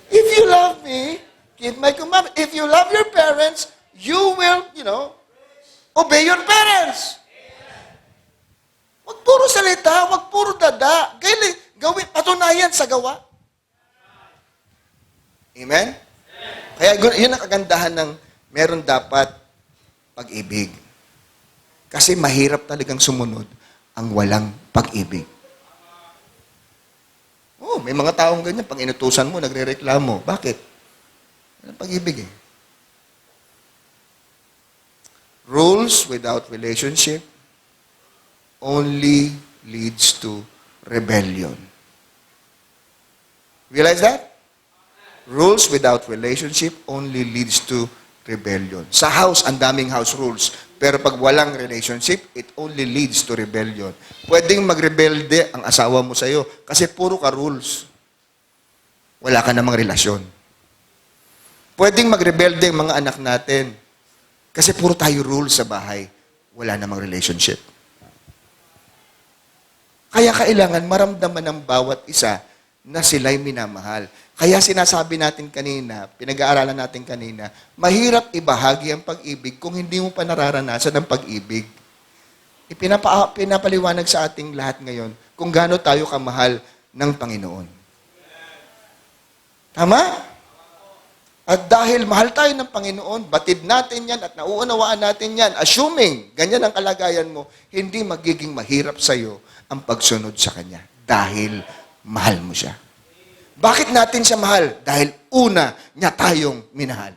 If you love me, keep my commandment. If you love your parents, you will, obey your parents. Wag puro salita, wag puro dada. Gawin, patunayan sa gawa. Amen? Kaya yun ang kagandahan ng meron dapat pag-ibig. Kasi mahirap talagang sumunod ang walang pag-ibig. Oh, may mga taong ganyan, pag inutusan mo, nagre-reklamo. Bakit? Walang pag-ibig eh. Rules without relationship only leads to rebellion. Realize that? Rules without relationship only leads to rebellion. Sa house, ang daming house rules. Pero pag walang relationship, it only leads to rebellion. Pwedeng magrebelde ang asawa mo sa'yo kasi puro ka rules. Wala ka namang relasyon. Pwedeng magrebelde ang mga anak natin kasi puro tayo rules sa bahay. Wala namang relationship. Kaya kailangan maramdaman ng bawat isa na sila'y minamahal. Kaya sinasabi natin kanina, pinag-aaralan natin kanina, mahirap ibahagi ang pag-ibig kung hindi mo pa nararanasan ang pag-ibig. Pinapaliwanag sa ating lahat ngayon kung gaano tayo kamahal ng Panginoon. Tama? At dahil mahal tayo ng Panginoon, batid natin yan at nauunawaan natin yan, assuming ganyan ang kalagayan mo, hindi magiging mahirap sa iyo ang pagsunod sa Kanya. Dahil mahal mo siya. Bakit natin siya mahal? Dahil una niya tayong minahal.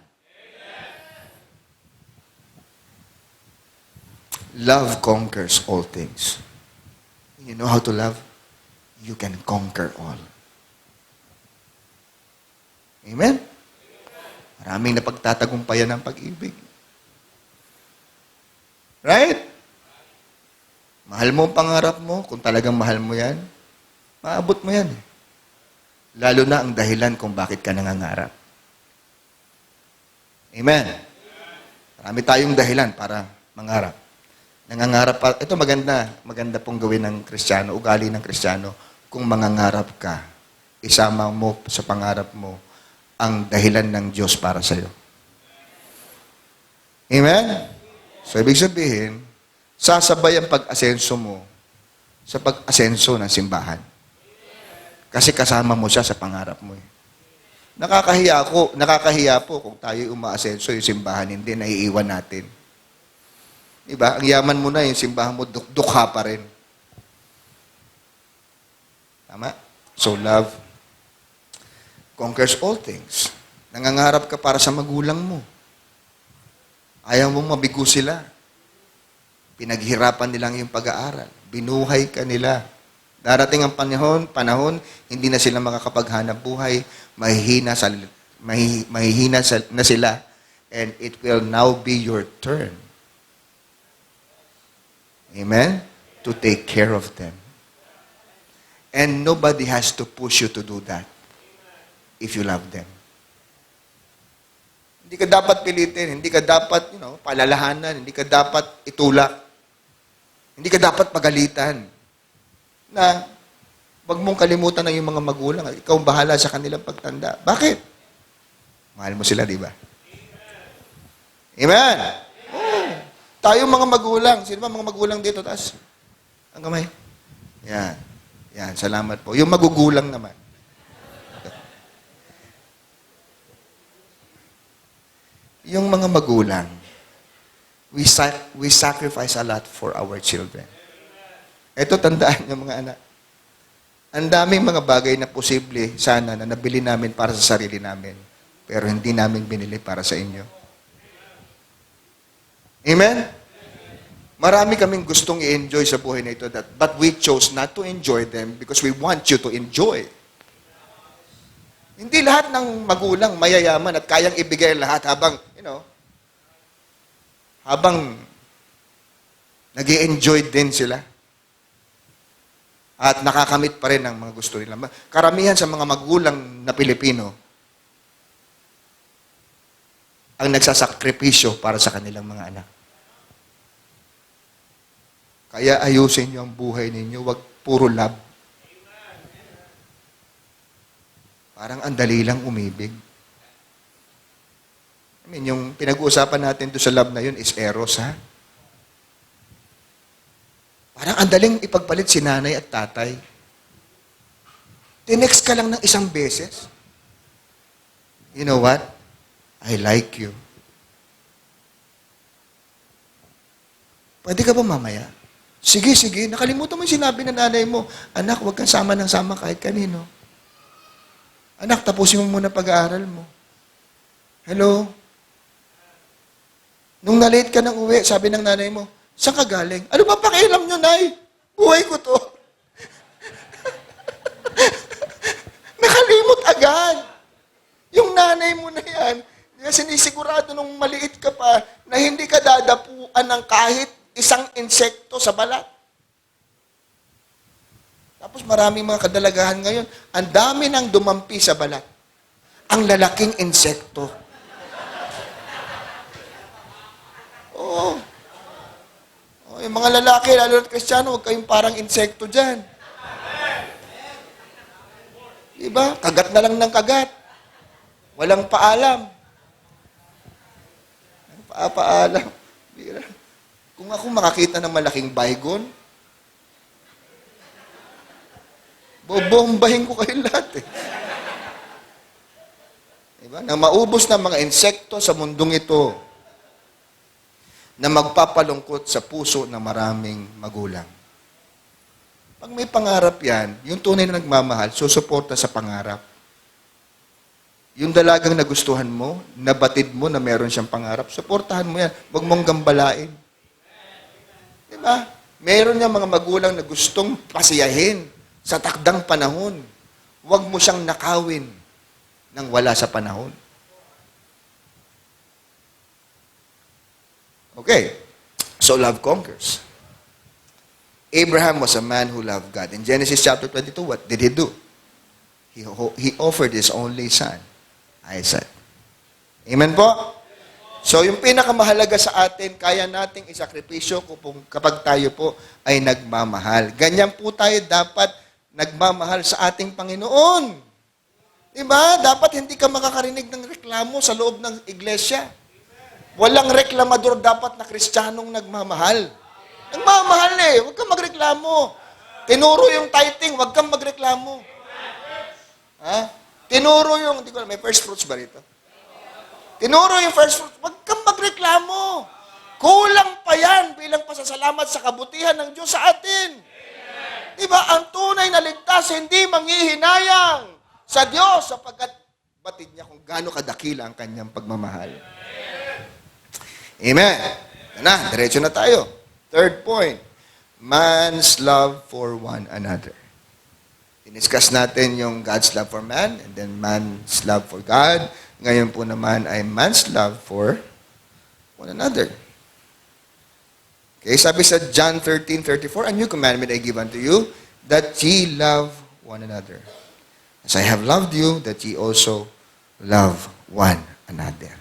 Love conquers all things. You know how to love? You can conquer all. Amen? Maraming napagtatagumpayan ng pag-ibig. Right? Mahal mo ang pangarap mo, kung talagang mahal mo yan, maabot mo yan. Lalo na ang dahilan kung bakit ka nangangarap. Amen? Marami tayong dahilan para mangarap. Nangangarap pa, ito maganda pong gawin ng Kristiyano, ugali ng Kristiyano, kung mangangarap ka, isama mo sa pangarap mo ang dahilan ng Diyos para sa iyo. Amen? So, ibig sabihin, sasabay ang pag-asenso mo sa pag-asenso ng simbahan. Kasi kasama mo siya sa pangarap mo. Nakakahiya po kung tayo umaasenso yung simbahan, hindi, naiiwan natin. Diba? Ang yaman mo na, yung simbahan mo, dukha pa rin. Tama? So, love conquers all things. Nangangarap ka para sa magulang mo. Ayaw mong mabigo sila. Pinaghirapan nilang yung pag-aaral. Binuhay ka nila. Darating ang panahon, hindi na sila makakapaghanap buhay, mahihina na sila, and it will now be your turn. Amen? To take care of them. And nobody has to push you to do that if you love them. Hindi ka dapat pilitin, hindi ka dapat, palalahanan, hindi ka dapat itulak. Hindi ka dapat pagalitan. Na, wag mong kalimutan ng iyong mga magulang. Ikaw ang bahala sa kanilang pagtanda. Bakit? Mahal mo sila, di ba? Amen? Oh, tayo mga magulang. Sino ba mga magulang dito? Taas. Ang kamay. Yan. Yan, salamat po. Yung magugulang naman. Yung mga magulang, we sacrifice a lot for our children. Ito, tandaan niyo mga anak. Ang daming mga bagay na posible sana na nabili namin para sa sarili namin, pero hindi namin binili para sa inyo. Amen? Marami kaming gustong i-enjoy sa buhay na ito, but we chose not to enjoy them because we want you to enjoy. Hindi lahat ng magulang mayayaman at kayang ibigay lahat habang nag-i-enjoy din sila. At nakakamit pa rin ang mga gusto nila. Karamihan sa mga magulang na Pilipino ang nagsasakripisyo para sa kanilang mga anak. Kaya ayusin niyo ang buhay ninyo, wag puro love. Parang ang dali lang umibig. Yung pinag-uusapan natin doon sa love na yun is eros, ha? Parang ang daling ipagpalit si nanay at tatay. Tinext ka lang ng isang beses. You know what? I like you. Pwede ka ba mamaya? Sige. Nakalimutan mo yung sinabi ng nanay mo, anak, huwag kang sama ng sama kahit kanino. Anak, tapusin mo muna pag-aaral mo. Hello? Nung na-late ka ng uwi, sabi ng nanay mo, saan ka galing? Ano ba pakialam nyo, nay? Buhay ko to. Nakalimot agad. Yung nanay mo na yan, sinisigurado nung maliit ka pa na hindi ka dadapuan ng kahit isang insekto sa balat. Tapos maraming mga kadalagahan ngayon, ang dami nang dumampi sa balat. Ang lalaking insekto. Oo. Yung mga lalaki, lalo na Kristiyano, huwag kayong parang insekto dyan. Diba? Kagat na lang ng kagat. Walang paalam. Paalam. Kung ako makakita ng malaking baygon, bobombahin ko kayo lahat eh. Diba? Na maubos ng mga insekto sa mundong ito na magpapalungkot sa puso ng maraming magulang. Pag may pangarap yan, yung tunay na nagmamahal, susuporta sa pangarap. Yung dalagang nagustuhan mo, nabatid mo na meron siyang pangarap, suportahan mo yan. Huwag mong gambalain. Diba? Meron niya mga magulang na gustong pasiyahin sa takdang panahon. Huwag mo siyang nakawin nang wala sa panahon. Okay. So love conquers. Abraham was a man who loved God. In Genesis chapter 22, what did he do? He offered his only son, Isaac. Amen po? So, yung pinakamahalaga sa atin, kaya nating isakripisyo kapag tayo po ay nagmamahal. Ganyan po tayo dapat nagmamahal sa ating Panginoon. Diba? Dapat hindi ka makakarinig ng reklamo sa loob ng iglesia. Walang reklamador dapat na Kristiyanong nagmamahal. Nagmamahal eh. Huwag kang magreklamo. Tinuro yung tithing, huwag kang magreklamo. Ha? Tinuro yung, hindi ko may first fruits ba rito? Tinuro yung first fruits, huwag kang magreklamo. Kulang pa yan bilang pasasalamat sa kabutihan ng Diyos sa atin. Diba? Ang tunay na ligtas, hindi manghihinayang sa Diyos sapagkat batid niya kung gaano kadakila ang kanyang pagmamahal. Amen. Na, diretso na tayo. Third point, man's love for one another. Diniscuss natin yung God's love for man and then man's love for God. Ngayon po naman ay man's love for one another. Okay, sabi sa John 13:34, a new commandment I give unto you, that ye love one another. As I have loved you, that ye also love one another.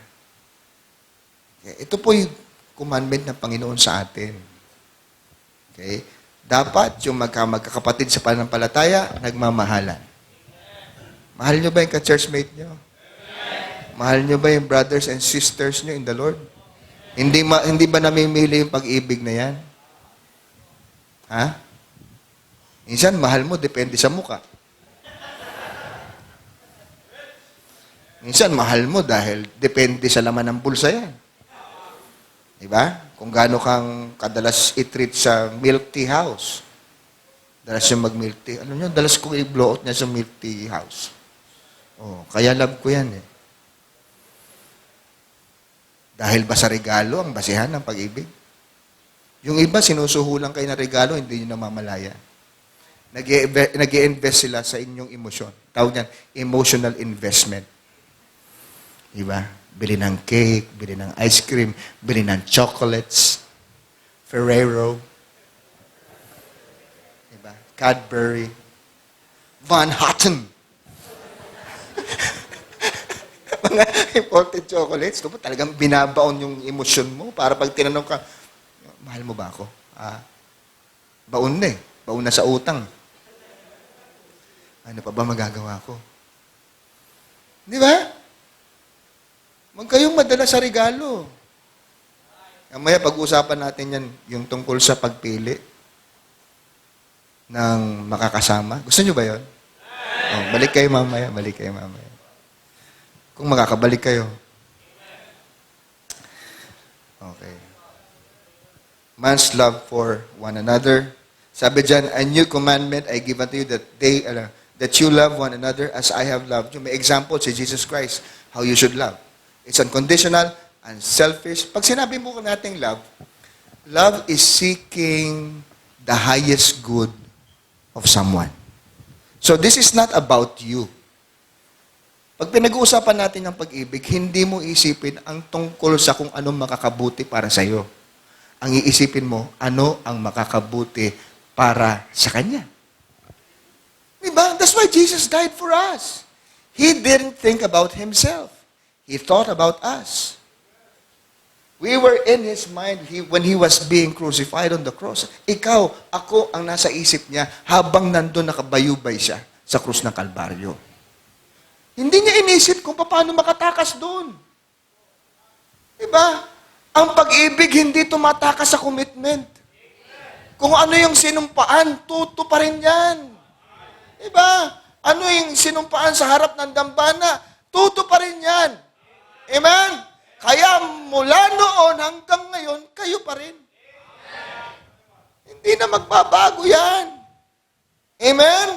Okay, ito po yung commandment ng Panginoon sa atin. Okay? Dapat yung magkakapatid sa pananampalataya, nagmamahalan. Mahal nyo ba yung ka-churchmate nyo? Mahal nyo ba yung brothers and sisters nyo in the Lord? Hindi ba namimili yung pag-ibig na yan? Ha? Minsan, mahal mo, depende sa muka. Minsan, mahal mo dahil depende sa laman ng bulsa yan. Diba? Kung gaano kang kadalas i-treat sa milk tea house. Dalas yung mag-milk tea. Alam nyo, dalas kong i-blow out niya sa milk tea house. Oh, kaya love ko yan eh. Dahil ba sa regalo ang basihan ng pag-ibig? Yung iba, sinusuhulang kayo na regalo, hindi nyo namamalaya. Nag-i-invest sila sa inyong emosyon. Tawag niyan, emotional investment. Diba? Bili ng cake, bili ng ice cream, bili ng chocolates, Ferrero, diba? Cadbury, Van Houten. Mga imported chocolates, ito po talagang binabaon yung emosyon mo para pag tinanong ka, mahal mo ba ako? Baon na eh. Baon na sa utang. Ano pa ba magagawa ko? Di ba? Huwag kayong madala sa regalo. Mamaya pag-uusapan natin yan, yung tungkol sa pagpili ng makakasama. Gusto nyo ba yun? Oh, balik kayo mamaya, balik kayo mamaya. Kung makakabalik kayo. Okay. Man's love for one another. Sabi dyan, a new commandment I give unto you that you love one another as I have loved you. May example si Jesus Christ, how you should love. It's unconditional, unselfish. Pag sinabi mo nating love, love is seeking the highest good of someone. So this is not about you. Pag pinag-uusapan natin ng pag-ibig, hindi mo isipin ang tungkol sa kung anong makakabuti para sa iyo. Ang iisipin mo, ano ang makakabuti para sa Kanya. Diba? That's why Jesus died for us. He didn't think about Himself. He thought about us. We were in His mind when He was being crucified on the cross. Ikaw, ako ang nasa isip niya habang nandun nakabayubay siya sa krus ng Kalbaryo. Hindi niya inisip kung paano makatakas doon. Diba? Ang pag-ibig hindi tumatakas sa commitment. Kung ano yung sinumpaan, tuto pa rin yan. Diba? Ano yung sinumpaan sa harap ng dambana? tuto pa rin yan. Amen? Kaya mula noon hanggang ngayon, kayo pa rin. Hindi na magbabago yan. Amen?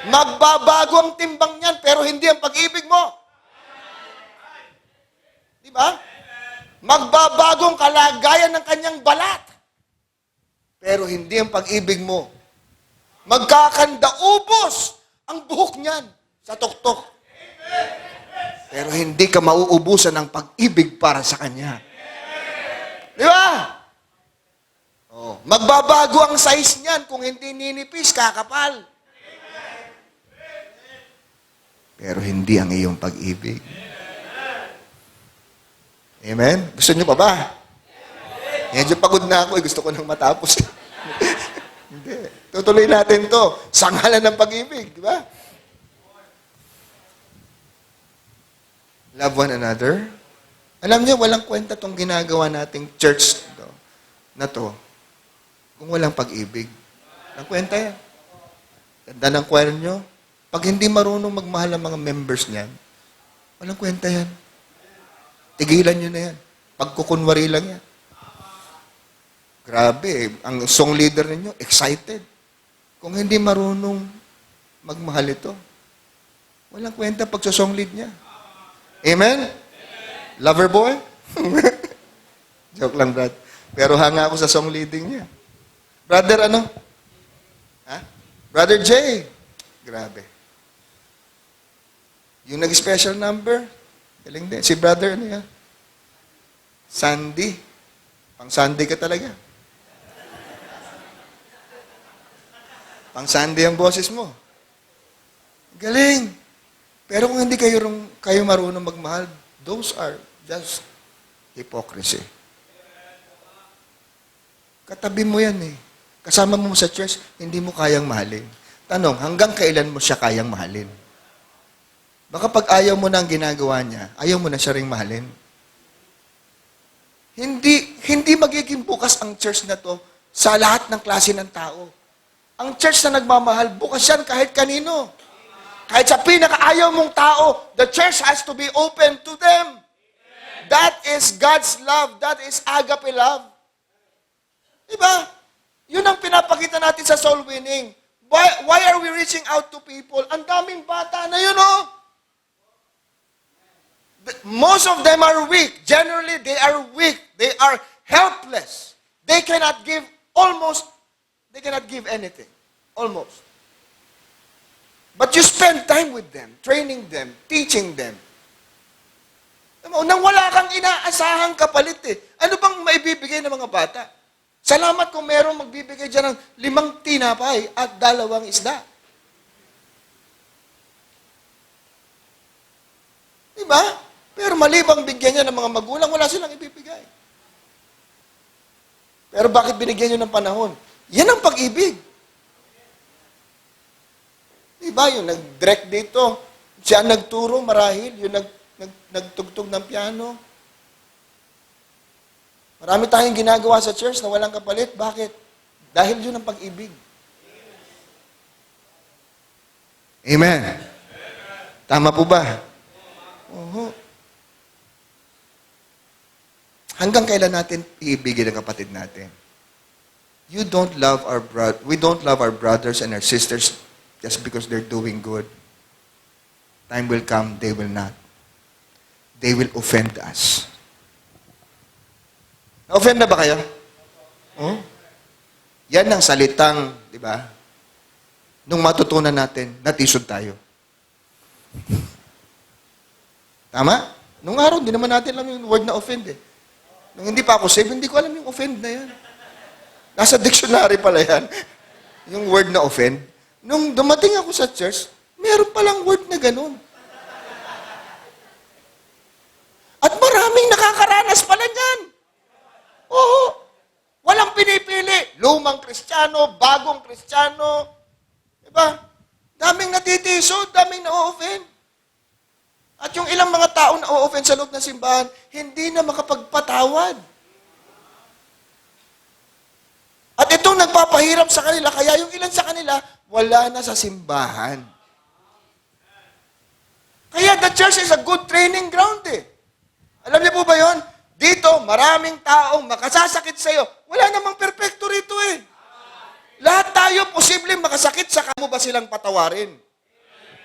Magbabago ang timbang niyan, pero hindi ang pag-ibig mo. Di ba? Magbabago ang kalagayan ng kanyang balat, pero hindi ang pag-ibig mo. Magkakandaubos ang buhok niyan sa tuktok, pero hindi ka mauubusan ng pag-ibig para sa kanya. Di ba? Oh, magbabago ang size niyan kung hindi ninipis, kakapal. Pero hindi ang iyong pag-ibig. Amen? Gusto niyo pa ba? Medyo pagod na ako, gusto ko nang matapos. Hindi. Tutuloy natin to. Sa ngalan ng pag-ibig, di ba? Love one another. Alam niyo, walang kwenta tong ginagawa nating church na to kung walang pag-ibig. Walang kwenta yan. Ganda ng kwento nyo. Pag hindi marunong magmahal ang mga members niyan, walang kwenta yan. Tigilan nyo na yan. Pagkukunwari lang yan. Grabe, ang song leader ninyo, excited. Kung hindi marunong magmahal ito, walang kwenta pag sa song lead niya. Amen? Lover boy? Joke lang, Brad. Pero hanga ako sa song leading niya. Brother, ano? Ha? Brother Jay. Grabe. Yung nag-special number, galing din. Si brother, ano yan? Sandy. Pang Sandy ka talaga. Pang Sandy ang boses mo. Galing. Pero kung hindi kayo marunong magmahal, those are just hypocrisy. Katabi mo yan eh. Kasama mo sa church, hindi mo kayang mahalin. Tanong, hanggang kailan mo siya kayang mahalin? Baka pag ayaw mo na ang ginagawa niya, ayaw mo na siya ring mahalin. Hindi magiging bukas ang church na to sa lahat ng klase ng tao. Ang church na nagmamahal, bukas yan kahit kanino. Kahit sa pinakaayaw mong tao, the church has to be open to them. That is God's love. That is agape love. Diba? Yun ang pinapakita natin sa soul winning. Why are we reaching out to people? Ang daming bata na yun, oh. Most of them are weak. Generally, they are weak. They are helpless. They cannot give anything. Almost. But you spend time with them, training them, teaching them. Nang wala kang inaasahang kapalit eh. Ano bang maibibigay ng mga bata? Salamat kung merong magbibigay dyan ng 5 tinapay at 2 isda. Diba? Pero malibang bigyan niya ng mga magulang, wala silang ibibigay. Pero bakit binigyan niyo ng panahon? Yan ang pag-ibig. Diba? Yung nag-direct dito, siya nagturo marahil, yung nagtugtog ng piano. Marami tayong ginagawa sa church na walang kapalit. Bakit? Dahil yun ang pag-ibig. Amen. Tama po ba? Oo. Hanggang kailan natin iibigin ang kapatid natin? We don't love our brothers and our sisters just because they're doing good. Time will come, they will not. They will offend us. Na-offend na ba kayo? Oh? Yan ang salitang, di ba? Nung matutunan natin, natisod tayo. Tama? Nung araw, hindi naman natin alam yung word na offend eh. Nung hindi pa ako saved, hindi ko alam yung offend na yan. Nasa dictionary pala yan. Yung word na offend. Nung dumating ako sa church, meron palang word na ganun. At maraming nakakaranas pala niyan. Oo. Walang pinipili. Lumang Kristiyano, bagong Kristiyano. Diba? Daming natitisod, daming na-offend. At yung ilang mga tao na o-offend sa loob ng simbahan, hindi na makapagpatawad. At itong nagpapahirap sa kanila, kaya yung ilan sa kanila, wala na sa simbahan. Kaya the church is a good training ground eh. Alam niyo po ba yon? Dito, maraming taong makasasakit sa iyo. Wala namang perpekto rito eh. Lahat tayo posibleng makasakit, saka mo ba silang patawarin?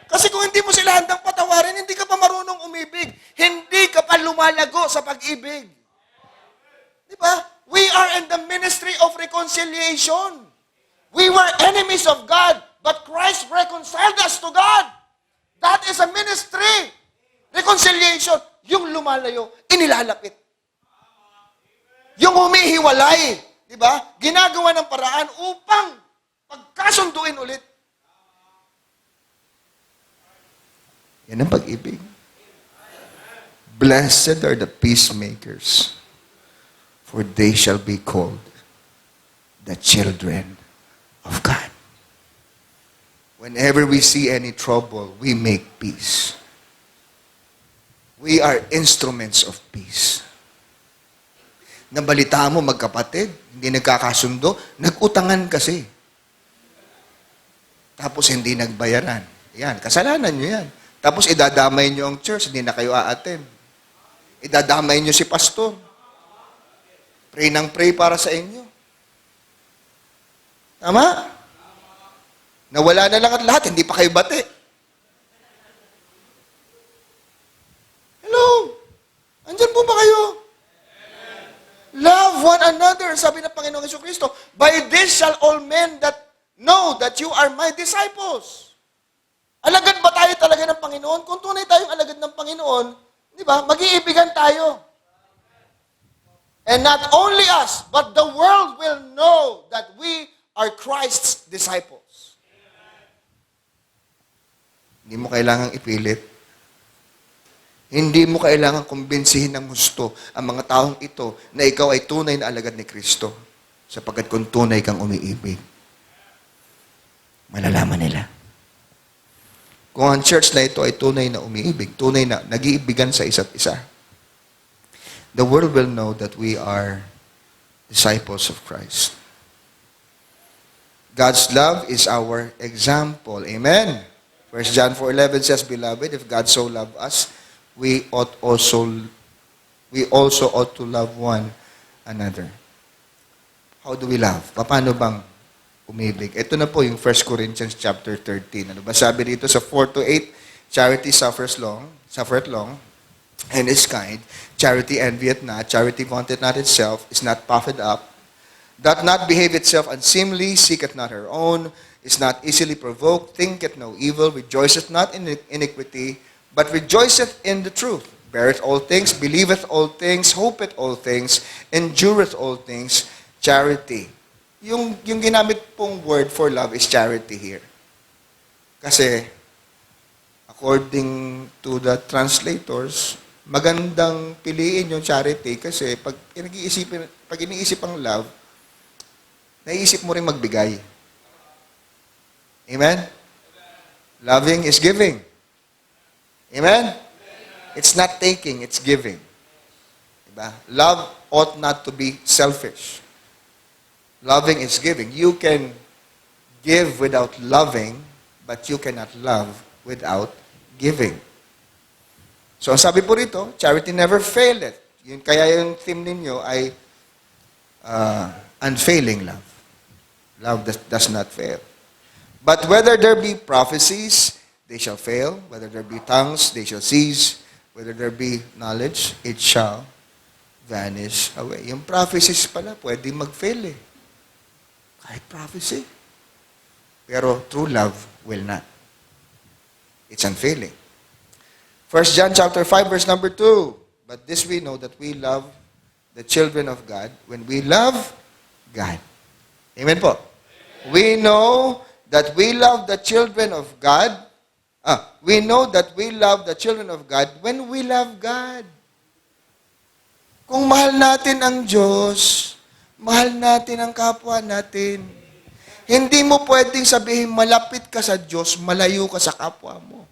Kasi kung hindi mo sila handang patawarin, hindi ka pa marunong umibig. Hindi ka pa lumalago sa pag-ibig. Di ba? We are in the ministry of reconciliation. We were enemies of God, but Christ reconciled us to God. That is a ministry. Reconciliation. Yung lumalayo, inilalapit. Yung humihiwalay, di ba? Ginagawa ng paraan upang pagkasunduin ulit. Yan ang pag-ibig. Blessed are the peacemakers, for they shall be called the children of God. Whenever we see any trouble, we make peace. We are instruments of peace. Nabalita mo magkapatid, hindi nagkakasundo, nag-utangan kasi. Tapos hindi nagbayaran. Yan, kasalanan nyo yan. Tapos idadamay nyo ang church, hindi na kayo a-attend. Idadamay nyo si pastor. Pray ng pray para sa inyo. Tama? Nawala na lang at lahat, hindi pa kayo bati. Hello? Andyan po ba kayo? Love one another, sabi ng Panginoong Jesucristo. By this shall all men that know that you are my disciples. Alagad ba tayo talaga ng Panginoon? Kung tunay tayong alagad ng Panginoon, di ba, mag-iibigan tayo. And not only us, but the world will know that we are Christ's disciples. Hindi mo kailangang ipilit. Hindi mo kailangang kumbinsihin ng gusto ang mga taong ito na ikaw ay tunay na alagad ni Kristo. Sapagkat kung tunay kang umiibig, malalaman nila. Kung ang church na ito ay tunay na umiibig, tunay na nag-iibigan sa isa't isa, the world will know that we are disciples of Christ. God's love is our example. Amen. 1 John 4:11 says, Beloved, if God so loved us, we also ought to love one another. How do we love? Paano bang umibig? Ito na po yung 1 Corinthians chapter 13. Ano ba sabi dito sa 4-8? Charity suffers long, and is kind. Charity envieth not. Charity vaunteth not itself, is not puffed up, doth not behave itself unseemly, seeketh not her own, is not easily provoked, thinketh no evil, rejoiceth not in iniquity, but rejoiceth in the truth, beareth all things, believeth all things, hopeth all things, endureth all things. Charity. Yung ginamit pong word for love is charity here. Kasi, according to the translators, magandang piliin yung charity kasi pag iniisip ang love, naiisip mo rin magbigay. Amen? Loving is giving. Amen? It's not taking, it's giving. Diba? Love ought not to be selfish. Loving is giving. You can give without loving, but you cannot love without giving. So, ang sabi po rito, charity never faileth. Kaya yung theme ninyo ay unfailing love. Love does not fail. But whether there be prophecies, they shall fail. Whether there be tongues, they shall cease. Whether there be knowledge, it shall vanish away. Yung prophecies pala, pwede mag-fail eh. Kahit prophecy. Pero true love will not. It's unfailing. 1 John chapter 5, verse number 2. But this we know, that we love the children of God when we love God. Amen po. We know that we love the children of God. We know that we love the children of God when we love God. Kung mahal natin ang Diyos, mahal natin ang kapwa natin. Hindi mo pwedeng sabihin malapit ka sa Diyos, malayo ka sa kapwa mo.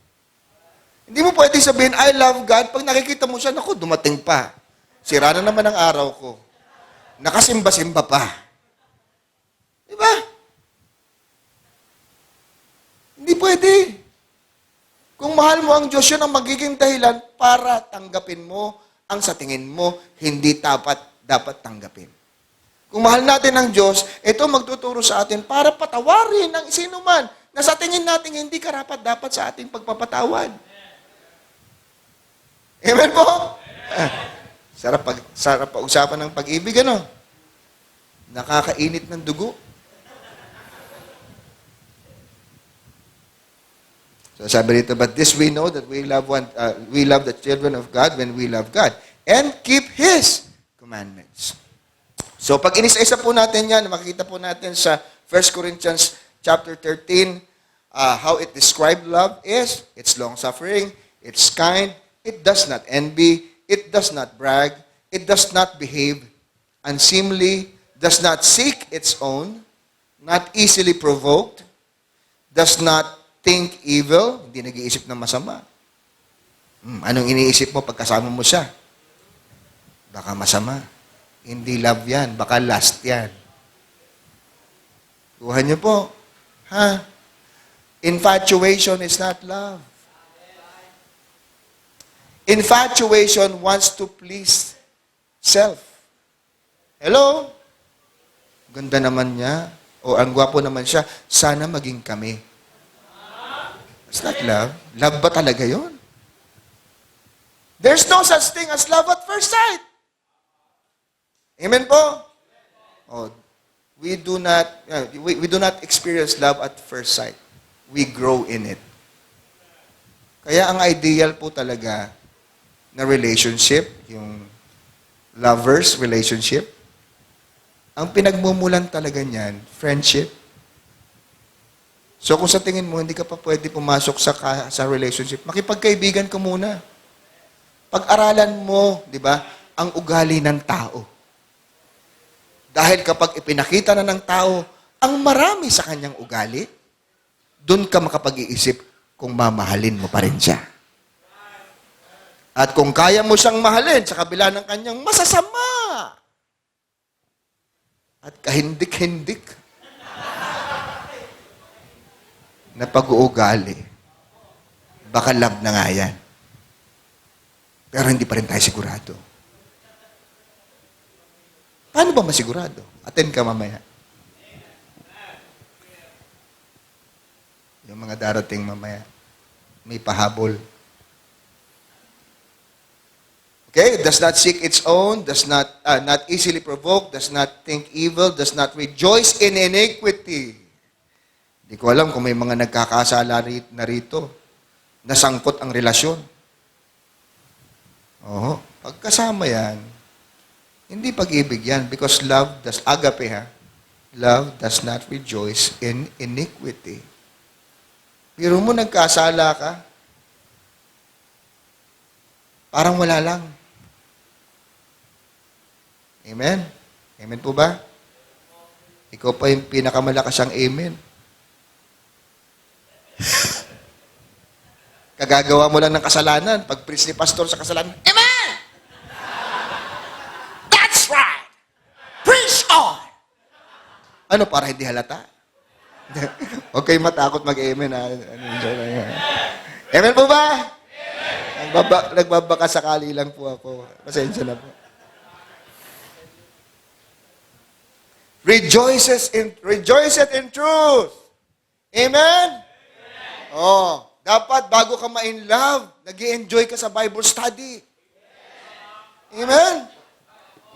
Hindi mo pwedeng sabihin, I love God. Pag nakikita mo siya, naku, dumating pa. Sira na naman ang araw ko. Nakasimba-simba pa. Diba? Hindi pwede. Kung Kung mahal mo ang Diyos, yun ang magiging dahilan para tanggapin mo ang sa tingin mo hindi dapat tanggapin. Kung mahal natin ang Diyos, ito magtuturo sa atin para patawarin ang sino man na sa tingin natin hindi karapat-dapat sa ating pagpapatawad. Amen po? Sarap pag-usapan ng pag-ibig, ano? Nakakainit ng dugo. So sabi rito, but this we know that we love the children of God when we love God and keep His commandments. So pag inisa-isa po natin yan, makikita po natin sa 1 Corinthians chapter 13, how it described love is, it's long-suffering, it's kind, it does not envy, it does not brag, it does not behave unseemly, does not seek its own, not easily provoked, does not think evil, hindi nag-iisip ng masama. Anong iniisip mo pagkasama mo siya? Baka masama. Hindi love yan. Baka lust yan. Kuha niyo po. Ha? Infatuation is not love. Infatuation wants to please self. Hello? Ganda naman niya. O ang gwapo naman siya. Sana maging kami. It's not love. Love ba talaga yun? There's no such thing as love at first sight. Amen po? Oh, we do not experience love at first sight. We grow in it. Kaya ang ideal po talaga na relationship, yung lovers relationship, ang pinagmumulan talaga niyan, friendship. So kung sa tingin mo, hindi ka pa pwede pumasok sa relationship, makipagkaibigan ka muna. Pag-aralan mo, di ba, ang ugali ng tao. Dahil kapag ipinakita na ng tao ang marami sa kanyang ugali, doon ka makapag-iisip kung mamahalin mo pa rin siya. At kung kaya mo siyang mahalin sa kabila ng kanyang masasama at kahindik-hindik na pag-uugali, baka love na nga yan. Pero hindi pa rin tayo sigurado. Paano ba masigurado? Attend ka mamaya. Yung mga darating mamaya, may pahabol. Okay? Does not seek its own, does not easily provoke, does not think evil, does not rejoice in iniquity. Hindi ko alam kung may mga nagkakasala na rito, nasangkot ang relasyon. Oo. Pagkasama yan, hindi pag-ibig yan because agape love does not rejoice in iniquity. Pero mo nagkasala ka, parang wala lang. Amen? Amen po ba? Ikaw pa yung pinakamalakas ang amen. Kagagawa mo lang ng kasalanan. Pag preach ni pastor sa kasalanan, amen! That's right! Preach on! Ano, para hindi halata? Huwag kayong matakot mag-amen. Amen po ba? Nagbabaka sakali lang po ako. Pasensya na po. Rejoiceth in truth. Amen? Oh, dapat bago ka ma-in love, nag-i-enjoy ka sa Bible study. Amen?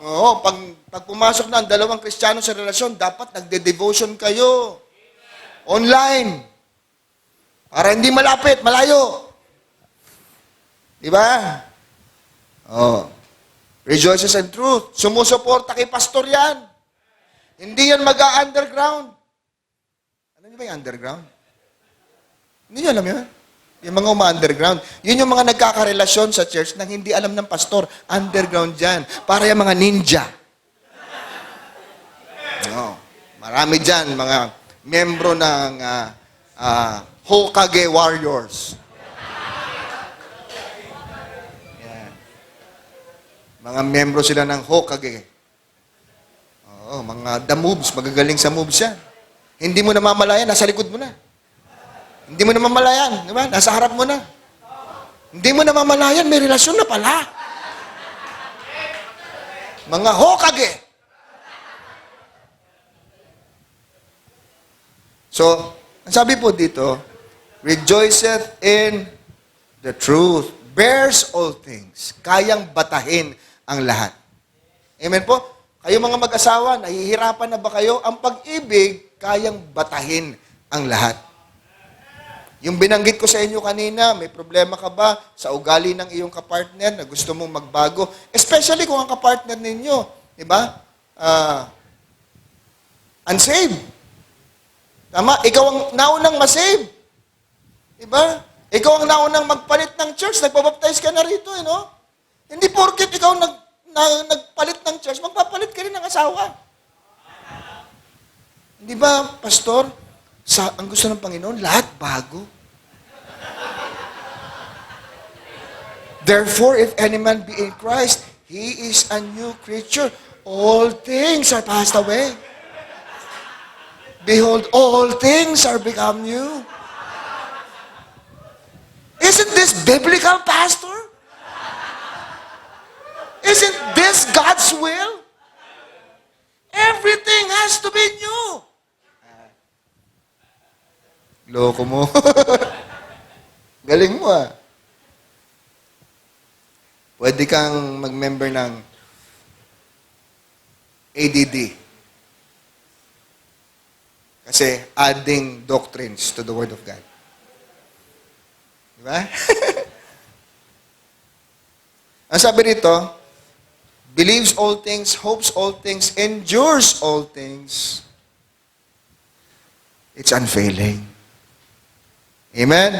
Oo, pag pumasok na ang dalawang Kristiyano sa relasyon, dapat nagde-devotion kayo. Online. Para hindi malapit, malayo. Di ba? Oh. Rejoices in truth. Sumusuporta kay pastor yan. Hindi yan mag-underground. Ano niyo ba yung underground? Hindi niyo alam yun? Yung mga uma-underground. Yun yung mga nagkakarelasyon sa church nang hindi alam ng pastor. Underground dyan. Para yung mga ninja. No. Marami dyan, mga membro ng Hokage Warriors. Yeah. Mga membro sila ng Hokage. Oo, mga the moves, magagaling sa moves yan. Hindi mo namamalayan, nasa likod mo na. Hindi mo namamalayan, di ba? Nasa harap mo na. Hindi mo namamalayan, may relasyon na pala. Mga Hokage. So, ang sabi po dito, rejoiceth in the truth, bears all things. Kayang batahin ang lahat. Amen po? Kayo mga mag-asawa, nahihirapan na ba kayo? Ang pag-ibig, kayang batahin ang lahat. Yung binanggit ko sa inyo kanina, may problema ka ba sa ugali ng iyong kapartner na gusto mong magbago? Especially kung ang kapartner ninyo, di ba? Unsaved. Tama? Ikaw ang naunang masave. Diba? Ikaw ang naunang magpalit ng church. Nagpabaptize ka na rito, no? Hindi porket ikaw nagpalit ng church, magpapalit ka rin ng asawa. Di ba, pastor? Ang gusto ng Panginoon, lahat bago. Therefore, if any man be in Christ, he is a new creature. All things are passed away. Behold, all things are become new. Isn't this biblical, Pastor? Isn't this God's will? Everything has to be new. Loko mo. Galing mo ah. Pwede kang mag-member ng ADD. Kasi adding doctrines to the Word of God. Di ba? Ang sabi rito, believes all things, hopes all things, endures all things. It's unfailing. Amen?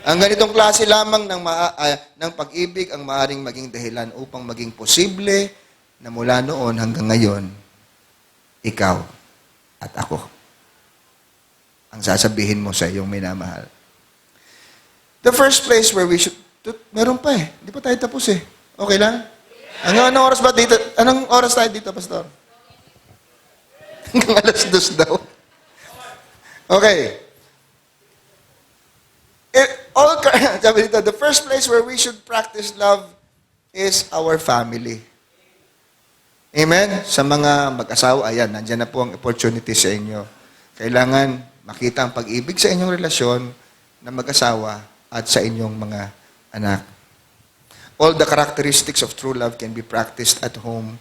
Ang ganitong klase lamang ng pag-ibig ang maaaring maging dahilan upang maging posible na mula noon hanggang ngayon, ikaw at ako ang sasabihin mo sa iyong minamahal. The first place where we should... Meron pa eh. Hindi pa tayo tapos eh. Okay lang? Anong oras ba dito? Anong oras tayo dito, Pastor? Hanggang 2:00 daw. Okay. Sabi dito, the first place where we should practice love is our family. Amen? Sa mga mag-asawa, ayan, nandyan na po ang opportunity sa inyo. Kailangan makita ang pag-ibig sa inyong relasyon na mag-asawa at sa inyong mga anak. All the characteristics of true love can be practiced at home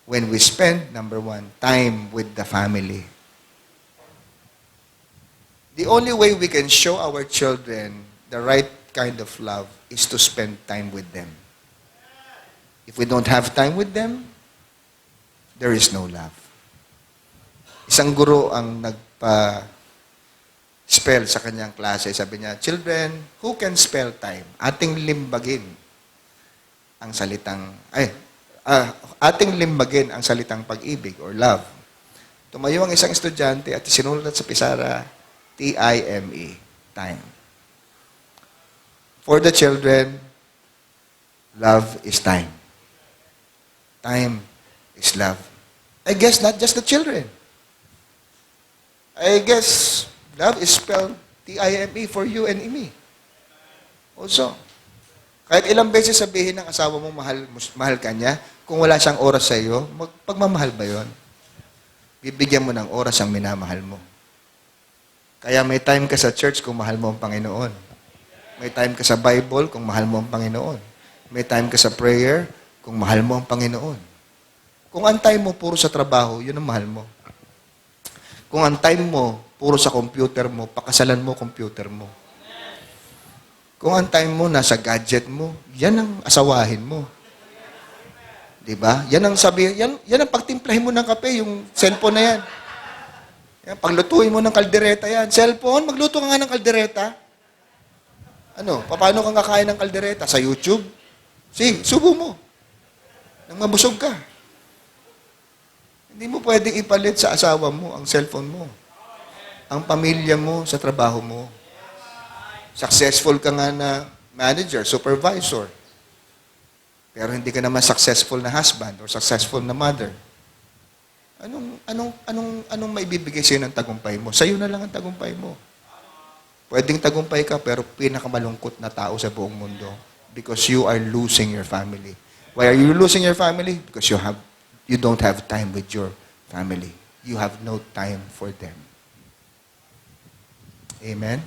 when we spend, number 1, time with the family. The only way we can show our children the right kind of love is to spend time with them. If we don't have time with them, there is no love. Isang guro ang spell sa kanyang klase. Sabi niya, children, who can spell time? Ating limbagin ang salitang, ating limbagin ang salitang pag-ibig or love. Tumayo ang isang estudyante at sinulat sa pisara, T-I-M-E, time. For the children, love is time. Time is love. I guess not just the children. I guess love is spelled T-I-M-E for you and me. Also, kahit ilang beses sabihin ng asawa mo mahal ka niya, kung wala siyang oras sa iyo, pagmamahal ba yon? Bibigyan mo ng oras ang minamahal mo. Kaya may time ka sa church kung mahal mo ang Panginoon. May time ka sa Bible kung mahal mo ang Panginoon. May time ka sa prayer kung mahal mo ang Panginoon. Kung ang time mo puro sa trabaho, yun ang mahal mo. Kung ang time mo puro sa computer mo, pakasalan mo computer mo. Kung ang time mo nasa gadget mo, yan ang asawahin mo. 'Di ba? Yan ang yan ang pagtimplahin mo ng kape, yung cellphone na yan. Yan, paglutuin mo ng kaldereta yan. Cellphone, magluto ka nga ng kaldereta. Ano, paano kang kakain ng kaldereta? Sa YouTube? Sige, subo mo. Nang mabusog ka. Hindi mo pwedeng ipalit sa asawa mo ang cellphone mo. Ang pamilya mo sa trabaho mo. Successful ka nga na manager, supervisor. Pero hindi ka naman successful na husband or successful na mother. Anong maibibigay sa'yo ng tagumpay mo? Sa'yo na lang ang tagumpay mo. Pwedeng tagumpay ka, pero pinakamalungkot na tao sa buong mundo because you are losing your family. Why are you losing your family? Because you don't have time with your family. You have no time for them. Amen?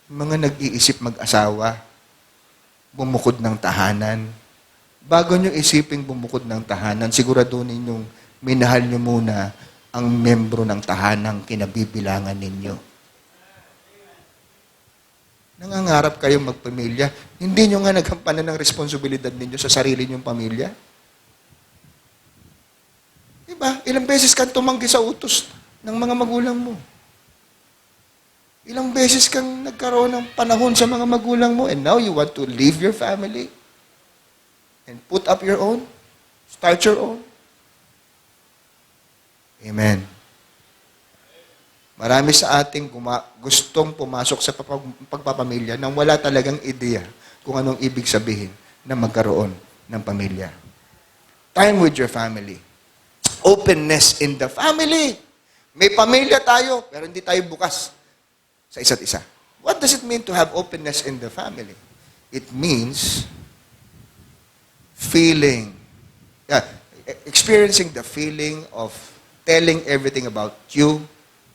Mga nag-iisip mag-asawa, bumukod ng tahanan. Bago nyo isiping bumukod ng tahanan, siguraduhin ninyong minahal nyo muna ang membro ng tahanang kinabibilangan ninyo. Nangangarap kayong magpamilya, hindi nyo nga naghampanan ng responsibilidad ninyo sa sarili nyong pamilya? Diba? Ilang beses kang tumanggi sa utos ng mga magulang mo. Ilang beses kang nagkaroon ng panahon sa mga magulang mo and now you want to leave your family and put up your own, start your own. Amen. Marami sa ating gustong pumasok sa pagpapamilya nang wala talagang ideya kung anong ibig sabihin na magkaroon ng pamilya. Time with your family. Openness in the family. May pamilya tayo, pero hindi tayo bukas sa isa't isa. What does it mean to have openness in the family? It means experiencing the feeling of telling everything about you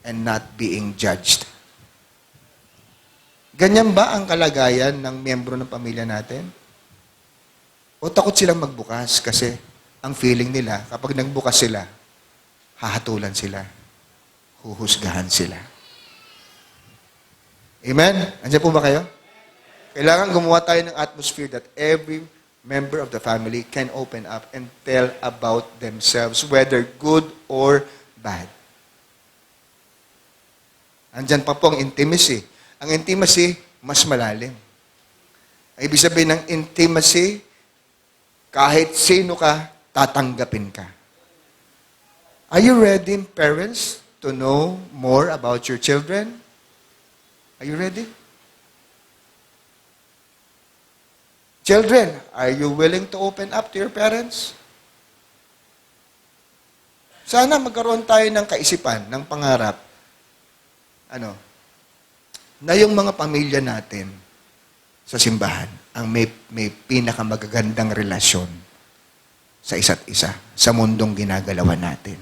and not being judged. Ganyan ba ang kalagayan ng miyembro ng pamilya natin? O takot silang magbukas kasi ang feeling nila, kapag nagbukas sila, hahatulan sila, huhusgahan sila. Amen? Andiyan po ba kayo? Kailangan gumawa tayo ng atmosphere that every member of the family can open up and tell about themselves, whether good or bad. Andyan pa po ang intimacy. Ang intimacy, mas malalim. Ang ibig sabihin ng intimacy, kahit sino ka, tatanggapin ka. Are you ready, parents, to know more about your children? Are you ready? Children, are you willing to open up to your parents? Sana magkaroon tayo ng kaisipan, ng pangarap, na yung mga pamilya natin sa simbahan ang may pinakamagagandang relasyon sa isa't isa, sa mundong ginagalawan natin.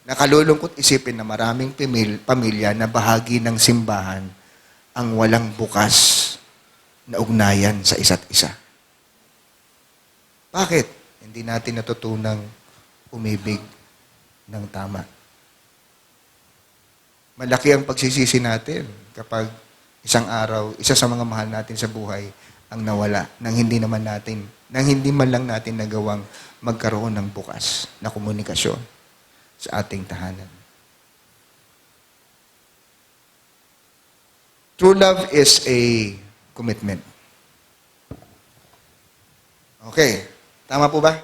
Nakalulungkot isipin na maraming pamilya na bahagi ng simbahan ang walang bukas na ugnayan sa isa't isa. Bakit? Hindi natin natutunang umibig ng tama. Malaki ang pagsisisi natin kapag isang araw, isa sa mga mahal natin sa buhay ang nawala nang hindi man lang natin nagawang magkaroon ng bukas na komunikasyon sa ating tahanan. True love is a commitment. Okay. Tama po ba?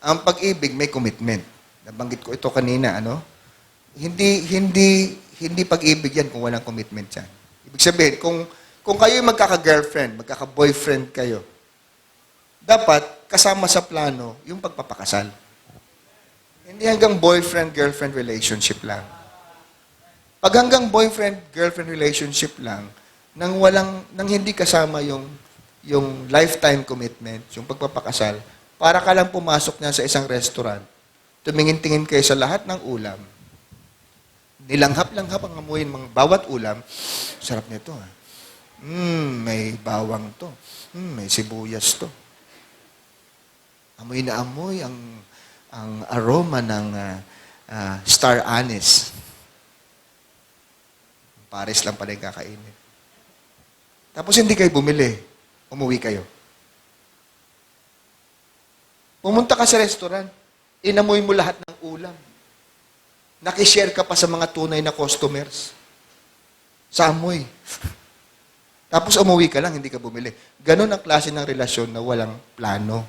Ang pag-ibig may commitment. Nabanggit ko ito kanina, Hindi pag-ibig yan kung walang commitment yan. Ibig sabihin, kung kayo magkaka-girlfriend, magkaka-boyfriend kayo, dapat kasama sa plano yung pagpapakasal. Hindi hanggang boyfriend-girlfriend relationship lang. Pag hanggang boyfriend-girlfriend relationship lang, nang hindi kasama yung lifetime commitment, yung pagpapakasal, para ka lang pumasok niya sa isang restaurant, tumingin-tingin kayo sa lahat ng ulam, nilanghap-langhap ang amuyin mga bawat ulam, sarap nito. May bawang to. May sibuyas to. Amoy na amoy ang aroma ng star anise. Pares lang pala yung kakainin. Tapos hindi kayo bumili. Umuwi kayo. Pumunta ka sa restaurant. Inamoy mo lahat ng ulam. Nakishare ka pa sa mga tunay na customers. Sa amoy. Tapos umuwi ka lang, hindi ka bumili. Ganon ang klase ng relasyon na walang plano,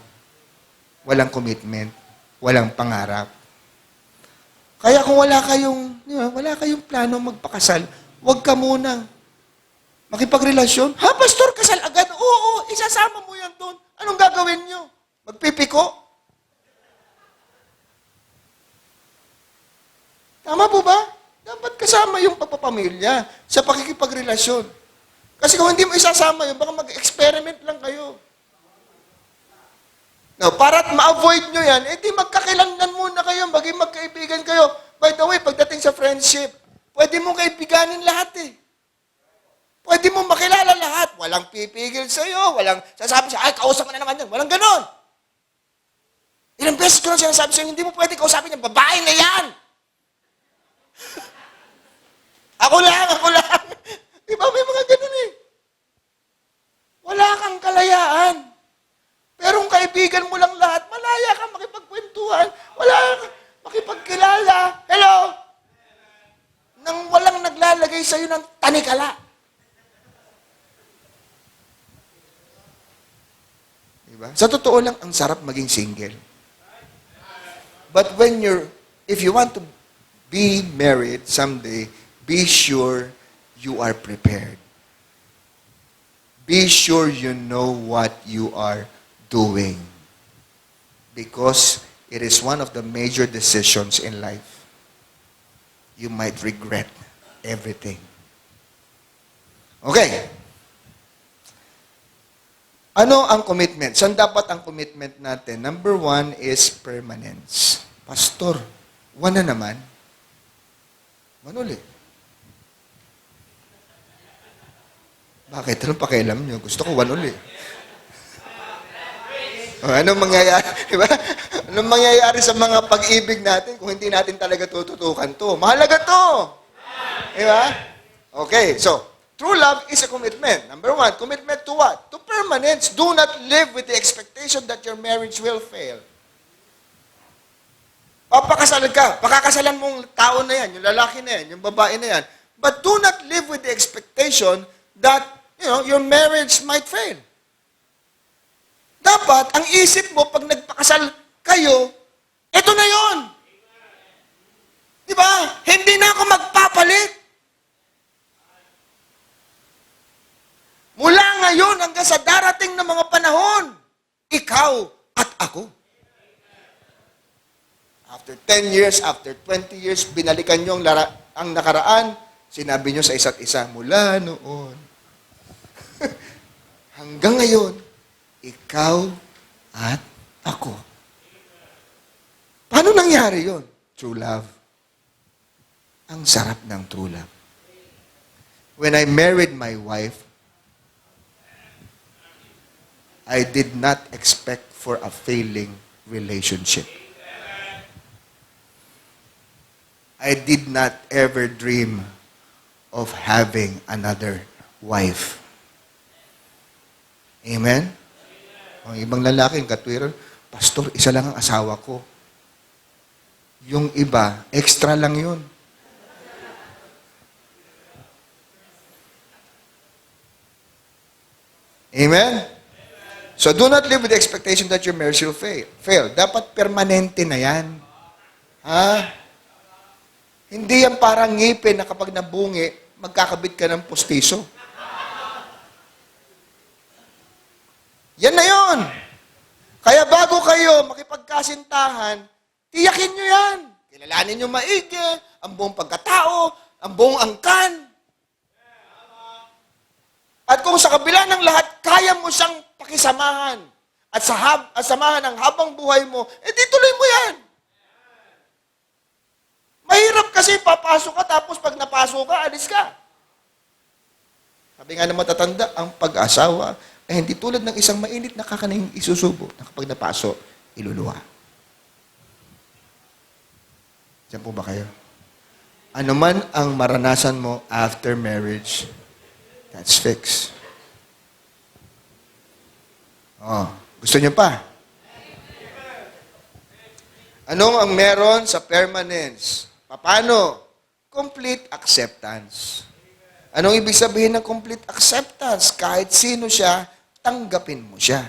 walang commitment, walang pangarap. Kaya kung wala kayong plano magpakasal, huwag ka munang makipagrelasyon. Ha, pastor, kasal agad? Oo, isasama mo yan doon. Anong gagawin nyo? Magpipiko? Tama po ba? Dapat kasi isasama yung pagpapamilya sa pakikipagrelasyon. Kasi kung hindi mo isasama yun, baka mag-experiment lang kayo. No, para ma-avoid nyo yan, di magkakilanlan muna kayo, maging magkaibigan kayo. By the way, pagdating sa friendship, pwede mong kaibiganin lahat eh. Pwede mong makilala lahat. Walang pipigil sa'yo, walang sasabi siya, ay, kausap mo na naman yan. Walang ganon. Ilang beses ko lang sinasabi sa'yo, hindi mo pwede kausapin yan, babae na yan. Ako lang. Diba, may mga ganon eh. Wala kang kalayaan. Pero kung kaibigan mo lang lahat, malaya ka makipagkwentuhan, wala ka makipagkilala. Hello? Nang walang naglalagay sa'yo ng tanikala. Diba? Sa totoo lang, ang sarap maging single. But if you want to be married someday, be sure you are prepared. Be sure you know what you are doing. Because it is one of the major decisions in life. You might regret everything. Okay. Ano ang commitment? Saan dapat ang commitment natin? Number 1 is permanence. Pastor, 1 na naman. 1 ulit. Bakit? Anong pakialam nyo? Gusto ko 1 ulit. Anong mangyayari? Diba? Anong mangyayari sa mga pag-ibig natin kung hindi natin talaga tututukan to? Mahalaga to! Diba? Okay, so, true love is a commitment. Number 1, commitment to what? To permanence. Do not live with the expectation that your marriage will fail. Papakasal ka. Pakakasalan mong tao na yan, yung lalaki na yan, yung babae na yan. But do not live with the expectation that, your marriage might fail. Dapat, ang isip mo, pag nagpakasal kayo, eto na yon. Diba? Hindi na ako magpapalit. Mula ngayon hanggang sa darating na mga panahon, ikaw at ako. After 10 years, after 20 years, binalikan nyo ang nakaraan, sinabi nyo sa isa't isa, mula noon, hanggang ngayon, ikaw at ako. Paano nangyari yon? True love. Ang sarap ng true love. When I married my wife, I did not expect for a failing relationship. I did not ever dream of having another wife. Amen? Ang ibang lalaki, katwiran, Pastor, isa lang ang asawa ko. Yung iba, extra lang yun. Amen? So do not live with the expectation that your marriage will fail. Dapat permanente na yan. Ha? Hindi yan parang ngipin na kapag nabungi, magkakabit ka ng postiso. Yan na yun. Kaya bago kayo makipagkasintahan, tiyakin nyo yan. Kilalanin nyo maigi, ang buong pagkatao, ang buong angkan. At kung sa kabila ng lahat, kaya mo siyang pakisamahan at samahan ang habang buhay mo, di tuloy mo yan. Mahirap kasi papasok ka, tapos pag napasok ka, alis ka. Sabi nga ng matatanda, ang pag-asawa ay hindi tulad ng isang mainit na kakaning isusubo na kapag napasok, iluluwa. Diyan po ba kayo? Ano man ang maranasan mo after marriage, that's fixed. Oh, gusto niyo pa? Anong ang meron sa permanence? Paano? Complete acceptance. Anong ibig sabihin ng complete acceptance? Kahit sino siya, tanggapin mo siya.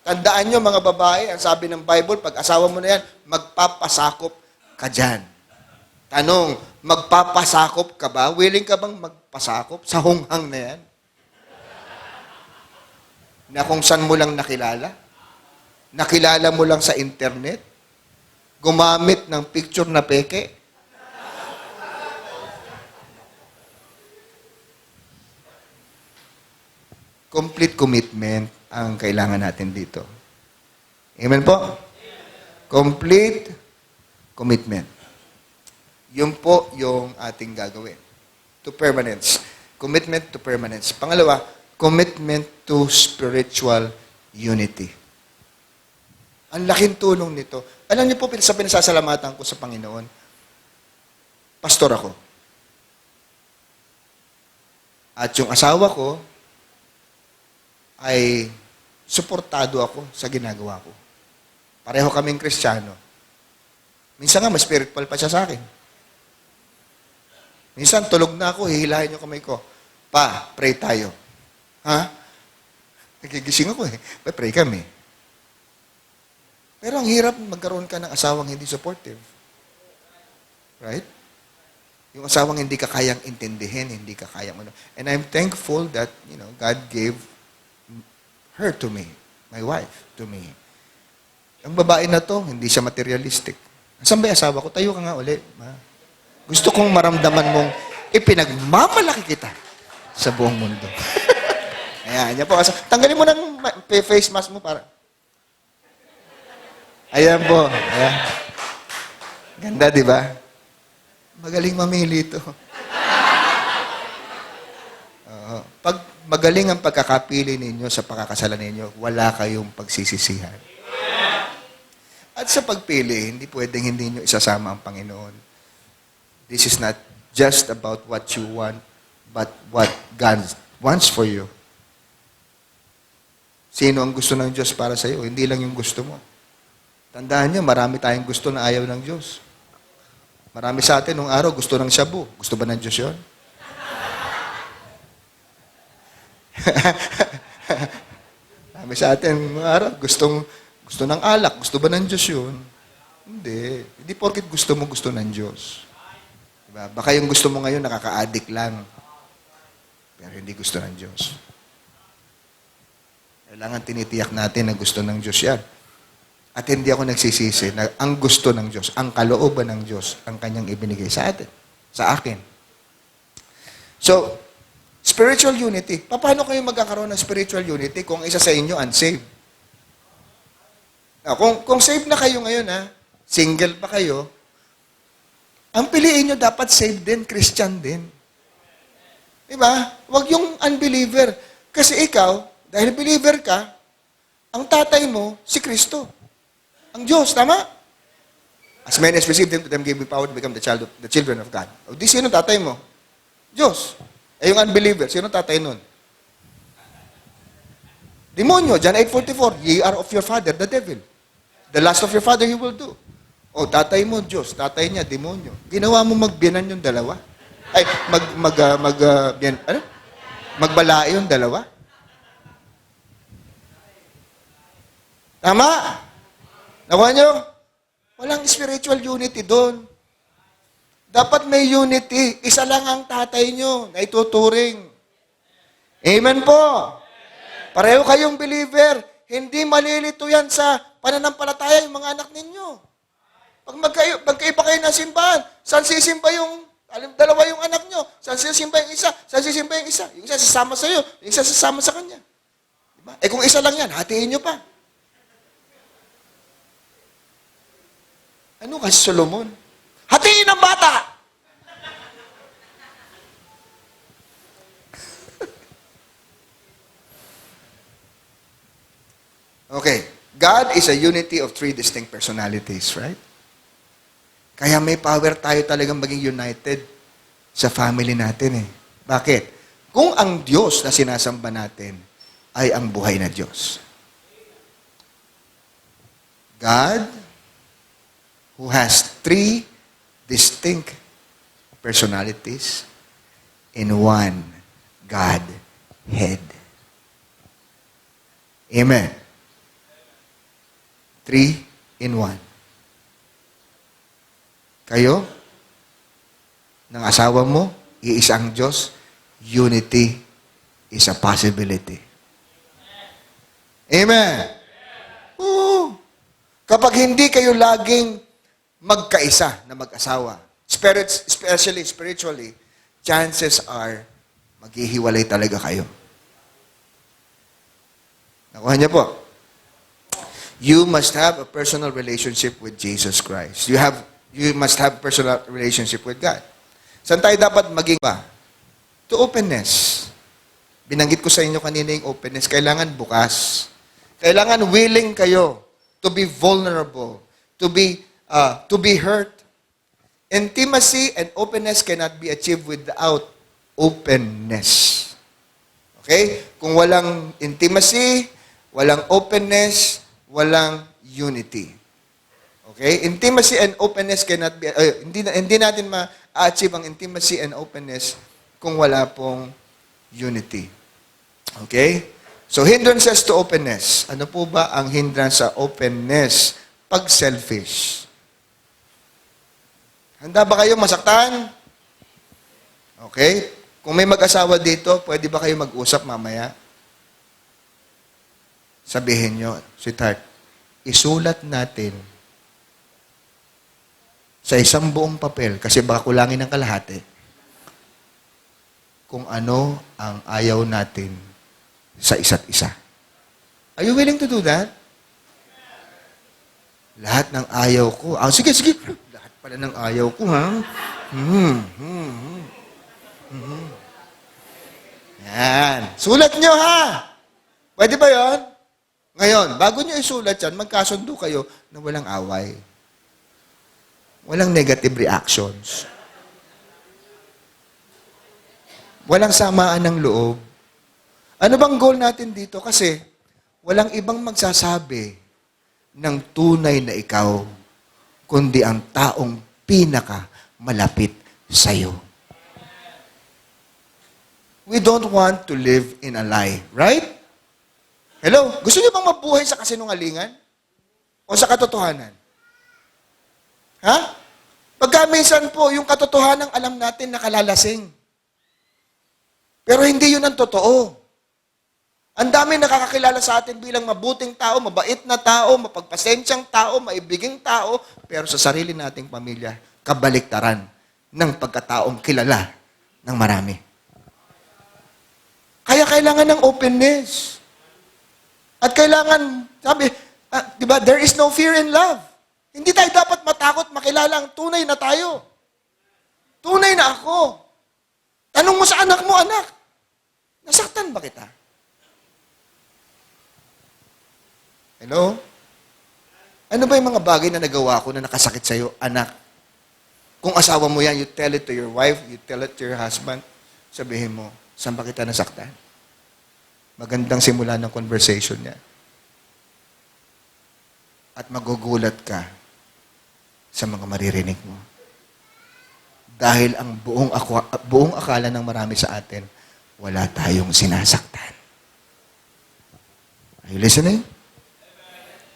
Tandaan nyo mga babae, ang sabi ng Bible, pag asawa mo na yan, magpapasakop ka dyan. Tanong, magpapasakop ka ba? Willing ka bang magpasakop sa hunghang na yan? Na kung saan mo lang nakilala? Nakilala mo lang sa internet? Gumamit ng picture na peke? Complete commitment ang kailangan natin dito. Amen po? Complete commitment. Yun po yung ating gagawin. To permanence. Commitment to permanence. Pangalawa, commitment to spiritual unity. Ang laking tulong nito. Alam niyo po, sa pinasasalamatan ko sa Panginoon, pastor ako. At yung asawa ko ay suportado ako sa ginagawa ko. Pareho kaming Kristiyano. Minsan nga, mas spiritual pa siya sa akin. Minsan, tulog na ako, hihilahin yung kamay ko. Pa, pray tayo. Ha? Nagigising ako eh. Pray kami. Pero ang hirap magkaroon ka ng asawang hindi supportive. Right? Yung asawang hindi ka kayang intindihin, hindi ka kayang ano. And I'm thankful that, God gave her to me, my wife to me. Ang babae na to, hindi siya materialistic. Saan ba yung asawa ko? Tayo ka nga uli. Gusto kong maramdaman mong ipinagmamalaki kita sa buong mundo. Ayan, yan po. Tanggalin mo ng face mask mo para. Ayan po. Ayan. Ganda, di ba? Magaling mamili ito. Pag magaling ang pagkakapili ninyo sa pakakasalan ninyo, wala kayong pagsisisihan. At sa pagpili, hindi pwedeng hindi nyo isasama ang Panginoon. This is not just about what you want, but what God wants for you. Sino ang gusto ng Diyos para sa iyo? Hindi lang yung gusto mo. Tandaan nyo, marami tayong gusto na ayaw ng Diyos. Marami sa atin, nung araw, gusto ng shabu. Gusto ba ng Diyos yun? Marami sa atin, nung araw, gusto ng alak. Gusto ba ng Diyos yun? Hindi. Hindi porket gusto mo, gusto ng Diyos. Diba? Baka yung gusto mo ngayon, nakaka-addict lang. Pero hindi gusto ng Diyos. Kailangan tinitiyak natin na gusto ng Diyos yan. At hindi ako nagsisisi na ang gusto ng Diyos, ang kalooban ng Diyos, ang kanyang ibinigay sa atin, sa akin. So, spiritual unity. Paano kayo magkakaroon ng spiritual unity kung isa sa inyo unsaved? Now, kung saved na kayo ngayon, single pa kayo, ang piliin nyo dapat saved din, Christian din. Diba? Huwag yung unbeliever. Kasi ikaw, dahil believer ka, ang tatay mo, si Kristo. Ang Diyos, tama? As many as received him, to them gave me power to become the children of God. O di, sino tatay mo? Diyos. Eh yung unbeliever, sino tatay nun? Demonyo, John 8:44, ye are of your father, the devil. The lust of your father you will do. O, tatay mo, Diyos. Tatay niya, demonyo. Ginawa mo magbiyanan yung dalawa? Ay, magbala yung dalawa? Tama? Nakuha nyo? Walang spiritual unity doon. Dapat may unity. Isa lang ang tatay nyo na ituturing. Amen po. Pareho kayong believer. Hindi malilito yan sa pananampalataya yung mga anak ninyo. Pag magkaiba kayo ng simbahan, saan sisimba yung dalawa yung anak nyo? Saan sisimba yung isa? Saan sisimba yung isa? Yung isa sasama sa iyo, yung isa sasama sa kanya. Diba? Eh kung isa lang yan, hatiin nyo pa. Ano kasi Solomon? Hatiin ang bata! Okay. God is a unity of three distinct personalities, right? Kaya may power tayo talagang maging united sa family natin eh. Bakit? Kung ang Diyos na sinasamba natin ay ang buhay na Diyos. God who has three distinct personalities in one Godhead. Amen. 3 in 1. Kayo, ng asawa mo, iisang Diyos, unity is a possibility. Amen. Oo. Kapag hindi kayo laging magkaisa na mag-asawa, especially spiritually, chances are maghihiwalay talaga kayo. Nakuha niya po. You must have a personal relationship with Jesus Christ. You must have personal relationship with God. Saan tayo dapat maging ba? To openness. Binanggit ko sa inyo kanina yung openness. Kailangan bukas. Kailangan willing kayo to be vulnerable, to be hurt. Intimacy and openness cannot be achieved without openness. Okay? Kung walang intimacy, walang openness, walang unity. Okay? Intimacy and openness cannot be, hindi natin ma-achieve ang intimacy and openness kung wala pong unity. Okay? So, hindrances to openness. Ano po ba ang hindrance sa openness? Pag-selfish. Handa ba kayong masaktan? Okay? Kung may mag-asawa dito, pwede ba kayo mag-usap mamaya? Sabihin nyo, sweetheart, isulat natin sa isang buong papel, kasi baka kulangin ng kalahati, kung ano ang ayaw natin sa isa't isa. Are you willing to do that? Lahat ng ayaw ko. Sige. Lahat pala ng ayaw ko, ha? Yan. Sulat nyo, ha? Pwede ba yon? Ngayon, bago nyo isulat yan, magkasundo kayo na walang away. Walang negative reactions. Walang samaan ng loob. Ano bang goal natin dito? Kasi walang ibang magsasabi ng tunay na ikaw, kundi ang taong pinaka malapit sa'yo. We don't want to live in a lie, right? Hello? Gusto niyo bang mabuhay sa kasinungalingan? O sa katotohanan? Ha? Pagka minsan po, yung katotohanan alam natin nakalalasing. Pero hindi yun ang totoo. Ang dami nakakakilala sa atin bilang mabuting tao, mabait na tao, mapagpasensyang tao, maibiging tao, pero sa sarili nating pamilya, kabaliktaran ng pagkataong kilala ng marami. Kaya kailangan ng openness. At kailangan, sabi, di ba, there is no fear in love. Hindi tayo dapat matakot makilala ang tunay na tayo. Tunay na ako. Tanong mo sa anak mo, anak, nasaktan ba kita? Hello? Ano ba yung mga bagay na nagawa ko na nakasakit sa'yo, anak? Kung asawa mo yan, you tell it to your wife, you tell it to your husband, sabihin mo, saan ba kita nasaktan? Magandang simula ng conversation niya. At magugulat ka sa mga maririnig mo. Dahil ang buong akala ng marami sa atin, wala tayong sinasaktan. Are you listening?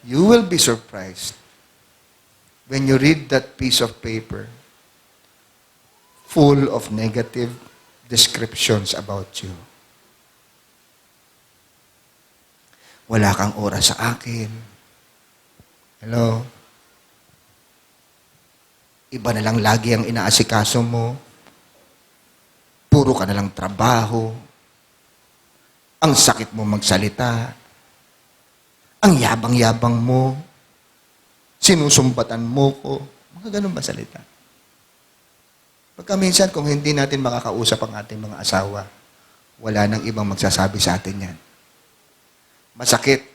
You will be surprised when you read that piece of paper full of negative descriptions about you. Wala kang oras sa akin. Hello? Iba na lang lagi ang inaasikaso mo. Puro ka na lang trabaho. Ang sakit mo magsalita. Ang yabang-yabang mo. Sinusumbatan mo ko. Mga ganun ba salita? Pagka minsan, kung hindi natin makakausap ang ating mga asawa, wala nang ibang magsasabi sa atin yan. Masakit.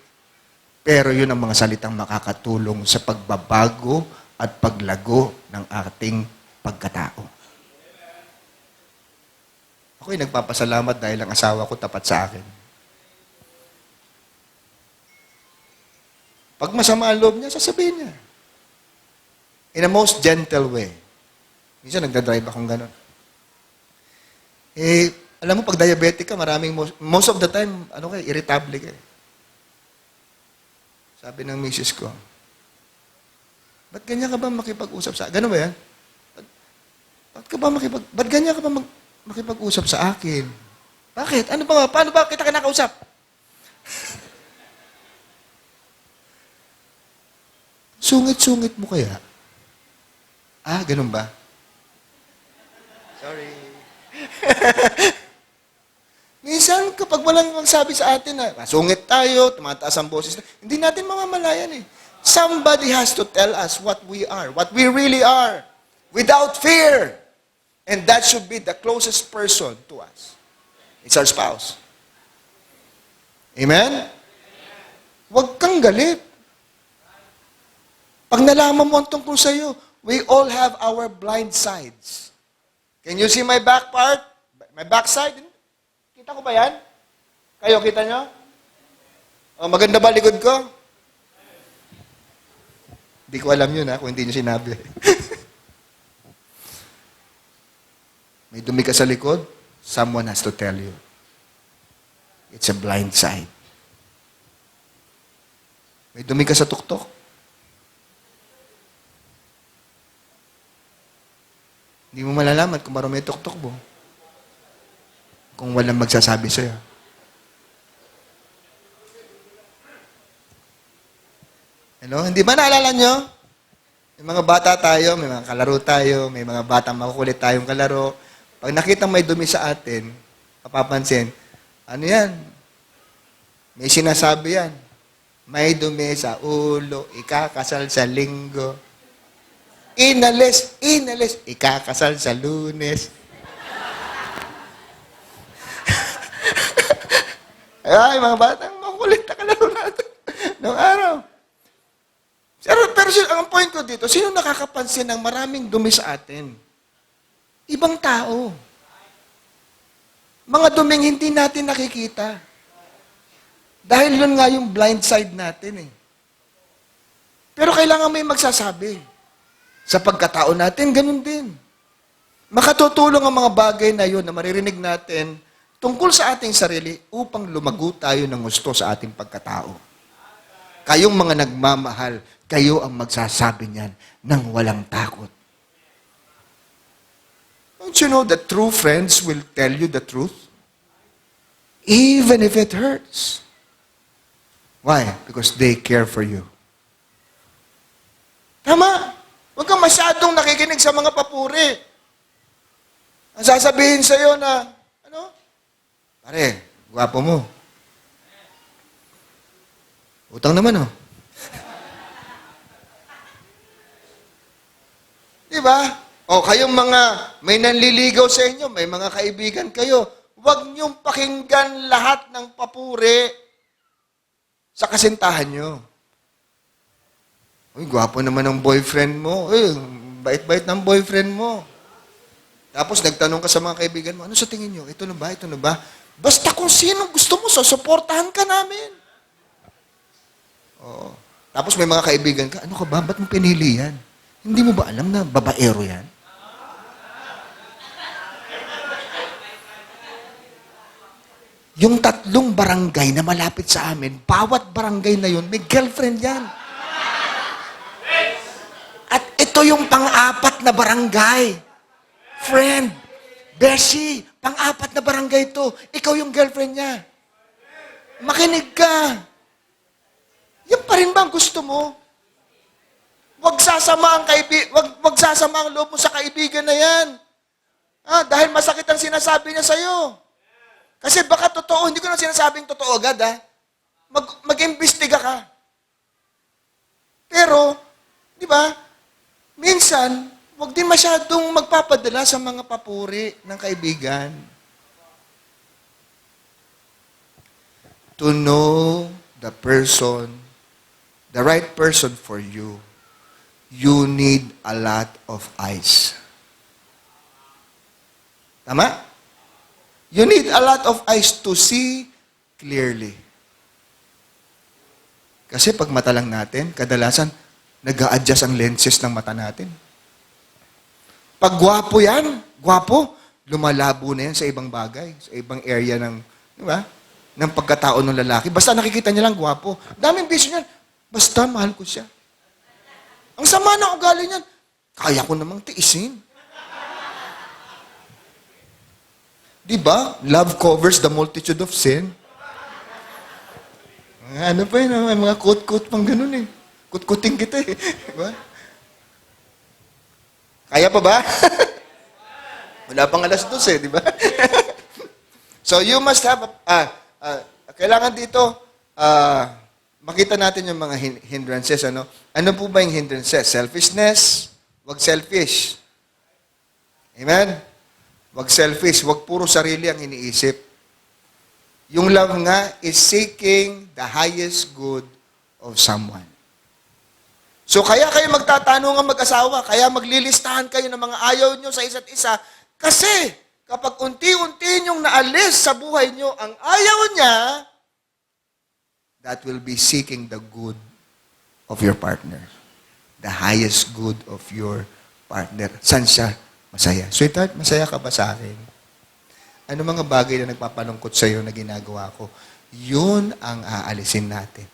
Pero yun ang mga salitang makakatulong sa pagbabago at paglago ng ating pagkatao. Ako'y nagpapasalamat dahil ang asawa ko tapat sa akin. Pag masama ang loob niya, sasabihin niya. In a most gentle way. Minsan nagdadrive akong gano'n. Alam mo, pag diabetic ka, most of the time, irritable ka. Sabi ng misis ko, ba't ganyan ka ba makipag-usap sa akin? Gano'n ba yan? Ba't ganyan ka ba makipag-usap sa akin? Bakit? Paano ba kita kinakausap? Sungit-sungit mo kaya? Ganun ba? Sorry. Minsan, kapag walang magsabi sa atin na masungit tayo, tumataas ang boses, hindi natin mamamalayan eh. Somebody has to tell us what we are, what we really are, without fear. And that should be the closest person to us. It's our spouse. Amen? Huwag kang galit. Pag nalaman mo ang tungkol sa'yo, we all have our blind sides. Can you see my back part? My back side? Kita ko ba yan? Kayo, kita nyo? O, maganda ba likod ko? Hindi ko alam yun, kung hindi nyo sinabi. May dumi ka sa likod, someone has to tell you. It's a blind side. May dumi ka sa tuktok. Hindi mo malalaman kung marami yung tuktok mo. Kung walang magsasabi sa'yo. Hello? Hindi ba naalala nyo? May mga bata tayo, may mga kalaro tayo, may mga batang makukulit tayong kalaro. Pag nakita may dumi sa atin, mapapansin, ano yan? May sinasabi yan. May dumi sa ulo, ikakasal sa linggo. Inalis, ikakasal sa Lunes. Ay, mga batang makulit na kalaro natin noong araw. Pero ang point ko dito, sino nakakapansin ng maraming dumi sa atin? Ibang tao. Mga duming hindi natin nakikita. Dahil yun nga yung blind side natin eh. Pero kailangan may magsasabi. Sa pagkatao natin, ganun din. Makatutulong ang mga bagay na yun na maririnig natin tungkol sa ating sarili upang lumago tayo ng gusto sa ating pagkatao. Kayong mga nagmamahal, kayo ang magsasabi niyan ng walang takot. Don't you know that true friends will tell you the truth? Even if it hurts. Why? Because they care for you. Tama. Huwag kang masyadong nakikinig sa mga papuri. Ang sasabihin sa'yo na, pare, gwapo mo. Utang naman, oh. Diba? O, kayong mga may nanliligaw sa inyo, may mga kaibigan kayo, huwag niyong pakinggan lahat ng papuri sa kasintahan niyo. Uy, gwapo naman ang boyfriend mo. Uy, bait-bait ng boyfriend mo. Tapos nagtanong ka sa mga kaibigan mo, ano sa tingin niyo? Ito na ba? Ito na ba? Basta kung sino gusto mo, susuportahan ka namin. Oo. Tapos may mga kaibigan ka, ano ka ba? Ba't mo pinili yan? Hindi mo ba alam na babaero yan? Yung 3 barangay na malapit sa amin, bawat barangay na yun, may girlfriend yan. At ito yung pang-4 na barangay. Friend, Beshi, pang-4 na barangay ito. Ikaw yung girlfriend niya. Makinig ka. Yan pa rin ba ang gusto mo? Huwag sasama ang loob mo sa kaibigan na yan. Dahil masakit ang sinasabi niya sa'yo. Kasi baka totoo, hindi ko na sinasabing totoo agad, mag-imbestiga ka. Pero, di ba, minsan, huwag din masyadong magpapadala sa mga papuri ng kaibigan. To know the person, the right person for you, you need a lot of eyes. Tama? You need a lot of eyes to see clearly. Kasi pag mata lang natin, kadalasan, nag-a-adjust ang lenses ng mata natin. Pag gwapo yan, gwapo, lumalabo na yan sa ibang bagay, sa ibang area ng, di ba? Ng pagkatao ng lalaki. Basta nakikita niya lang gwapo. Daming bisyo niyan. Basta mahal ko siya. Ang sama ng ugali niyan, kaya ko namang tiisin. Di ba? Love covers the multitude of sin. Ano pa yun? May mga quote-quote pang ganun eh. Kut-kuting kita eh. Diba? Kaya pa ba? Wala pang 2:00 eh, di ba? So you must have, kailangan dito, makita natin yung mga hindrances. Ano? Ano po ba yung hindrances? Selfishness, wag selfish. Amen? Wag selfish, wag puro sarili ang iniisip. Yung love nga is seeking the highest good of someone. So kaya kayo magtatanungan mag-asawa, kaya maglilistahan kayo ng mga ayaw nyo sa isa't isa, kasi kapag unti-unti nyong naalis sa buhay nyo ang ayaw niya, that will be seeking the good of your partner. The highest good of your partner. Saan siya masaya? Sweetheart, masaya ka ba sa akin? Ano mga bagay na nagpapalungkot sa iyo na ginagawa ko? Yun ang aalisin natin.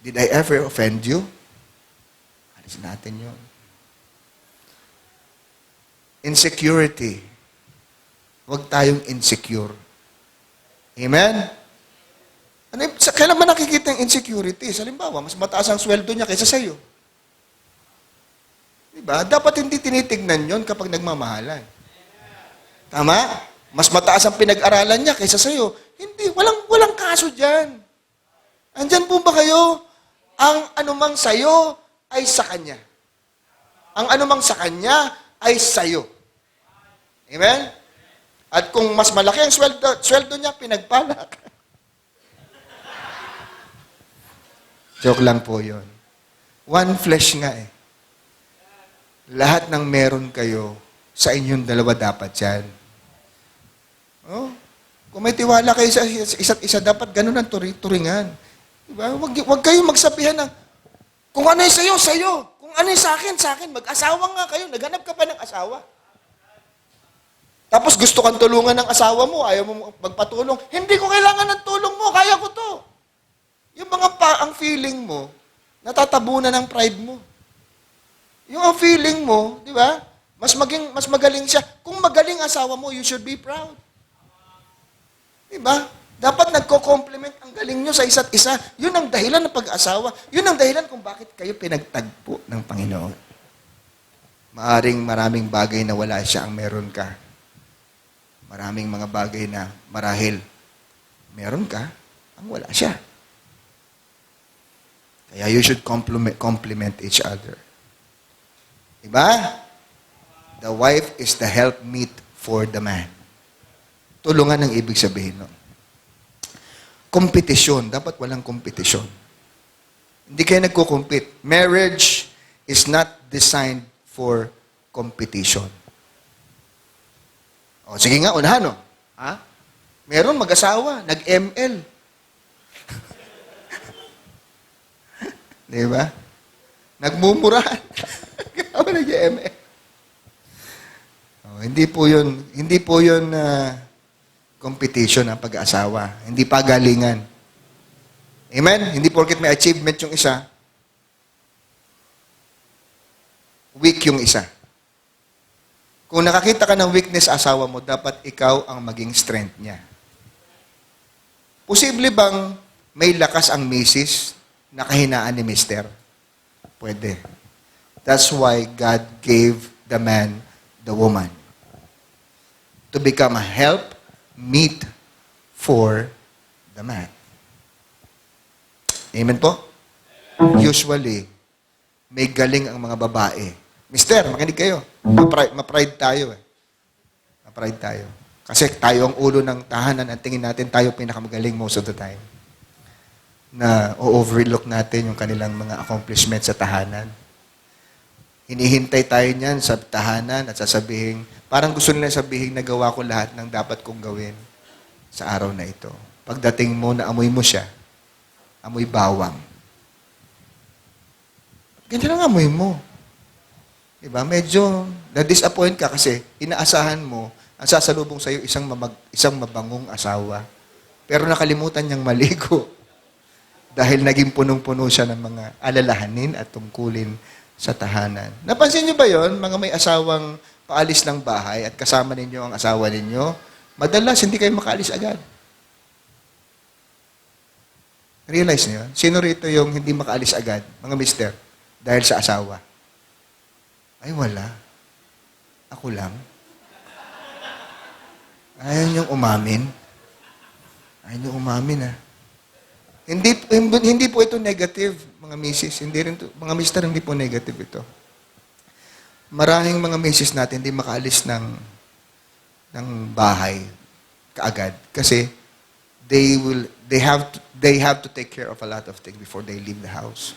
Did I ever offend you? Alisin natin yun. Insecurity. Huwag tayong insecure. Amen? Kailan ba nakikita yung insecurity? Halimbawa, mas mataas ang sweldo niya kaysa sa'yo. Diba? Dapat hindi tinitignan yon kapag nagmamahalan. Tama? Mas mataas ang pinag-aralan niya kaysa sa'yo. Hindi. Walang kaso dyan. Andyan po ba kayo? Ang anumang sa'yo ay sa Kanya. Ang anumang sa Kanya ay sa'yo. Amen? At kung mas malaki ang sweldo niya, pinagpalak. Joke lang po yun. One flesh nga eh. Lahat ng meron kayo, sa inyong dalawa dapat yan. Oh, kung may tiwala kayo sa isa't isa, dapat ganun ang turingan. Diba? Huwag kayong magsabihan ng, kung ano yung sa'yo, sa'yo. Kung ano yung sa akin. Mag-asawa nga kayo. Naghanap ka pa ng asawa. Tapos gusto kang tulungan ng asawa mo, ayaw mo magpatulong. Hindi ko kailangan ng tulong mo, kaya ko to. Yung ang feeling mo, natatabunan ng pride mo. Yung ang feeling mo, di ba? Mas magaling siya. Kung magaling asawa mo, you should be proud. Di ba? Dapat nagko-compliment ang galing nyo sa isa't isa. Yun ang dahilan ng pag-asawa. Yun ang dahilan kung bakit kayo pinagtagpo ng Panginoon. Maaring maraming bagay na wala siya ang meron ka. Maraming mga bagay na marahil meron ka ang wala siya. Kaya you should compliment each other. Diba? The wife is the helpmeet for the man. Tulungan ang ibig sabihin nun. Kompetisyon. Dapat walang kompetisyon. Hindi kayo nagko-compete. Marriage is not designed for competition. O, sige nga, unahan, no? Ha? Meron mag-asawa, nag-ML. Di ba? Nagmumurahan. Kaya nag-ML. Hindi po yun competition ang pag-aasawa. Hindi pagalingan. Amen? Hindi porket may achievement yung isa, weak yung isa. Kung nakakita ka ng weakness asawa mo, dapat ikaw ang maging strength niya. Posible bang may lakas ang misis na kahinaan ni mister? Pwede. That's why God gave the man the woman. To become a helpmeet for the man. Amen po? Usually, may galing ang mga babae. Mister, makinig kayo. Ma-pride tayo eh. Ma-pride tayo. Kasi tayo ang ulo ng tahanan at tingin natin tayo pinakamagaling most of the time. Na o-overlook natin yung kanilang mga accomplishments sa tahanan. Hinihintay tayo niyan sa tahanan at sasabihin, parang gusto nila sabihin na gawa ko lahat ng dapat kong gawin sa araw na ito. Pagdating mo na amoy mo siya, amoy bawang. Ganyan ang amoy mo. Diba? Medyo na-disappoint ka kasi inaasahan mo ang sasalubong sa iyo isang mabangong asawa. Pero nakalimutan niyang maligo dahil naging punong-puno siya ng mga alalahanin at tungkulin sa tahanan. Napansin niyo ba yon, mga may asawang paalis ng bahay at kasama ninyo ang asawa ninyo? Madalas, hindi kayo makaalis agad. Realize niyo? Sino rito yung hindi makaalis agad? Mga mister, dahil sa asawa. Ay, wala. Ako lang. Ayaw niyong umamin. Ayaw niyong umamin, ha? Hindi po ito negative, mga misis. Hindi rin to, mga mister, hindi po negative ito. Maraming mga misis natin hindi makaalis ng bahay kaagad kasi they have to take care of a lot of things before they leave the house.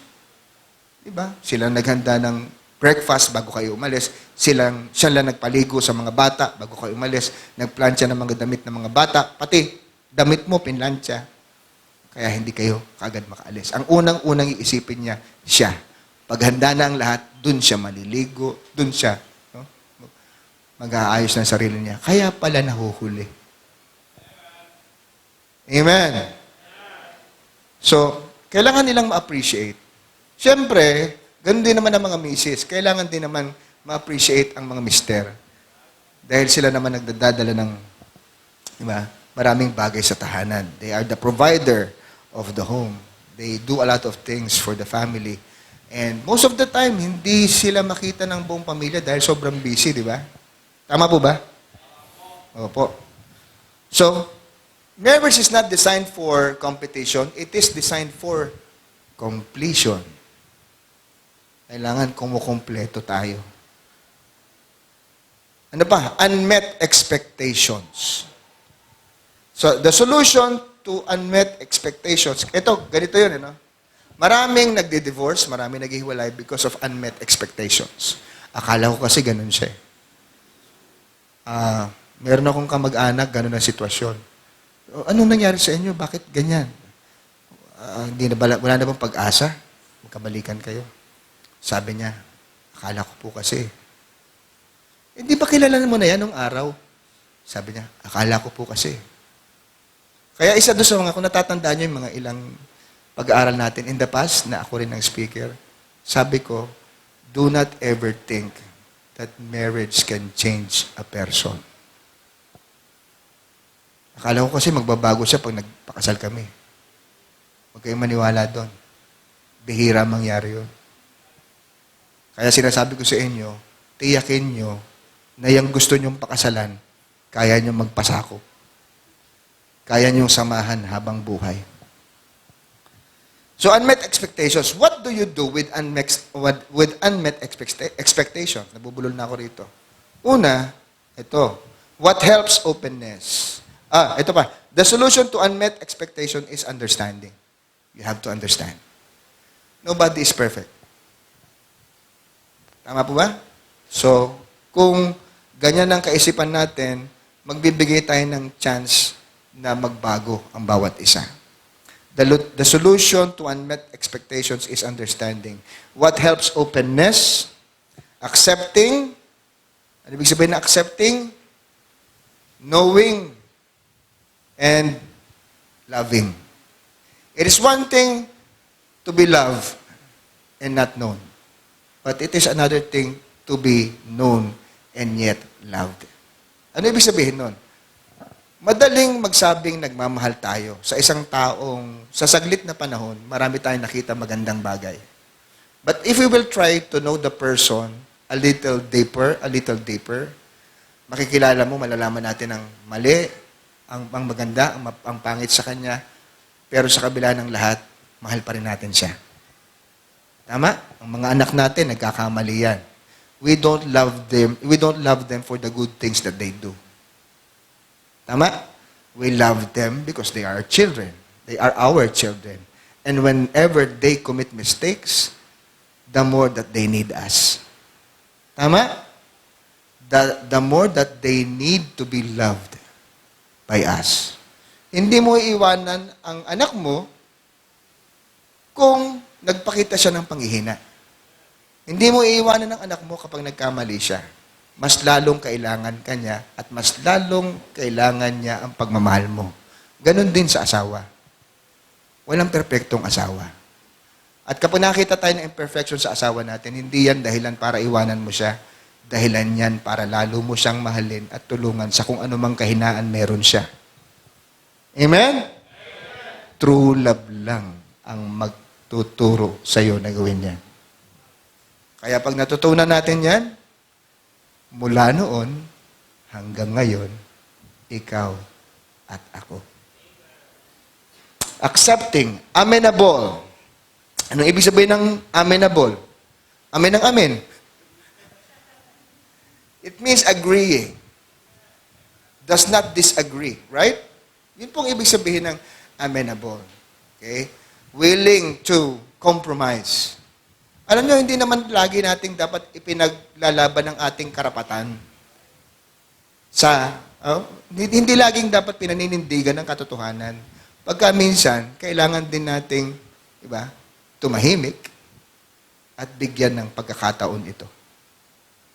Diba? Sila naghanda ng breakfast bago kayo umalis. Siya lang nagpaligo sa mga bata bago kayo umalis. Nagplansya ng mga damit ng mga bata. Pati damit mo, pinlansya. Kaya hindi kayo kaagad makaalis. Ang unang-unang iisipin niya, siya. Paghanda na ang lahat, dun siya maliligo, dun siya mag-aayos ng sarili niya. Kaya pala nahuhuli. Amen. So, kailangan nilang ma-appreciate. Siyempre, ganun din naman ang mga misis. Kailangan din naman ma-appreciate ang mga mister. Dahil sila naman nagdadala ng maraming bagay sa tahanan. They are the provider of the home. They do a lot of things for the family. And most of the time, hindi sila makita ng buong pamilya dahil sobrang busy, di ba? Tama po ba? Opo. So, marriage is not designed for competition. It is designed for completion. Kailangan kumukumpleto tayo. Ano pa? Unmet expectations. So, the solution to unmet expectations, ito, ganito yun, Maraming nagdi-divorce, maraming naghihiwalay because of unmet expectations. Akala ko kasi ganun siya. Meron akong kamag-anak, ganun ang sitwasyon. Anong nangyari sa inyo? Bakit ganyan? Wala na bang pag-asa? Magkabalikan kayo. Sabi niya, akala ko po kasi. Hindi ba kilala mo na yan nung araw? Sabi niya, akala ko po kasi. Kaya isa doon sa mga, kung natatandaan niyo yung mga ilang pag-aaral natin in the past, na ako rin ang speaker, sabi ko, do not ever think that marriage can change a person. Akala ko kasi magbabago siya pag nagpakasal kami. Huwag kayong maniwala doon. Bihira mangyari yun. Kaya sinasabi ko sa inyo, tiyakin nyo na yung gusto nyong pakasalan, kaya nyo magpasakop. Kaya nyong samahan habang buhay. So, unmet expectations. What do you do with unmet expectations? Nabubulol na ako rito. Una, ito. What helps openness? Ito pa. The solution to unmet expectation is understanding. You have to understand. Nobody is perfect. Tama po ba? So, kung ganyan ang kaisipan natin, magbibigay tayo ng chance na magbago ang bawat isa. The solution to unmet expectations is understanding. What helps openness? Accepting. Ano ibig sabihin na accepting? Knowing. And loving. It is one thing to be loved and not known. But it is another thing to be known and yet loved. Ano ibig sabihin nun? Madaling magsabing nagmamahal tayo sa isang taong sa saglit na panahon, marami tayong nakita magandang bagay. But if we will try to know the person a little deeper, makikilala mo, malalaman natin ang mali, ang maganda, ang pangit sa kanya, pero sa kabila ng lahat, mahal pa rin natin siya. Tama? Ang mga anak natin, nagkakamali yan. We don't love them for the good things that they do. Tama? We love them because they are children. They are our children. And whenever they commit mistakes, the more that they need us. Tama? The more that they need to be loved by us. Hindi mo iiwanan ang anak mo kung nagpakita siya ng panghihina. Hindi mo iiwanan ang anak mo kapag nagkamali siya. Mas lalong kailangan ka niya at mas lalong kailangan niya ang pagmamahal mo. Ganon din sa asawa. Walang perpektong asawa. At kapag nakita tayo ng imperfection sa asawa natin, hindi yan dahilan para iwanan mo siya. Dahilan yan para lalo mo siyang mahalin at tulungan sa kung anumang kahinaan meron siya. Amen? True love lang ang magtuturo sa iyo na gawin yan. Kaya pag natutunan natin yan, mula noon hanggang ngayon, ikaw at ako. Accepting, amenable. Anong ibig sabihin ng amenable? Amen ng amen. It means agreeing. Does not disagree, right? Yun pong ibig sabihin ng amenable. Okay? Willing to compromise. Alam nyo, hindi naman lagi nating dapat ipinaglalaban ng ating karapatan. Hindi laging dapat pinaninindigan ng katotohanan. Pagka minsan, kailangan din nating, diba, tumahimik at bigyan ng pagkakataon ito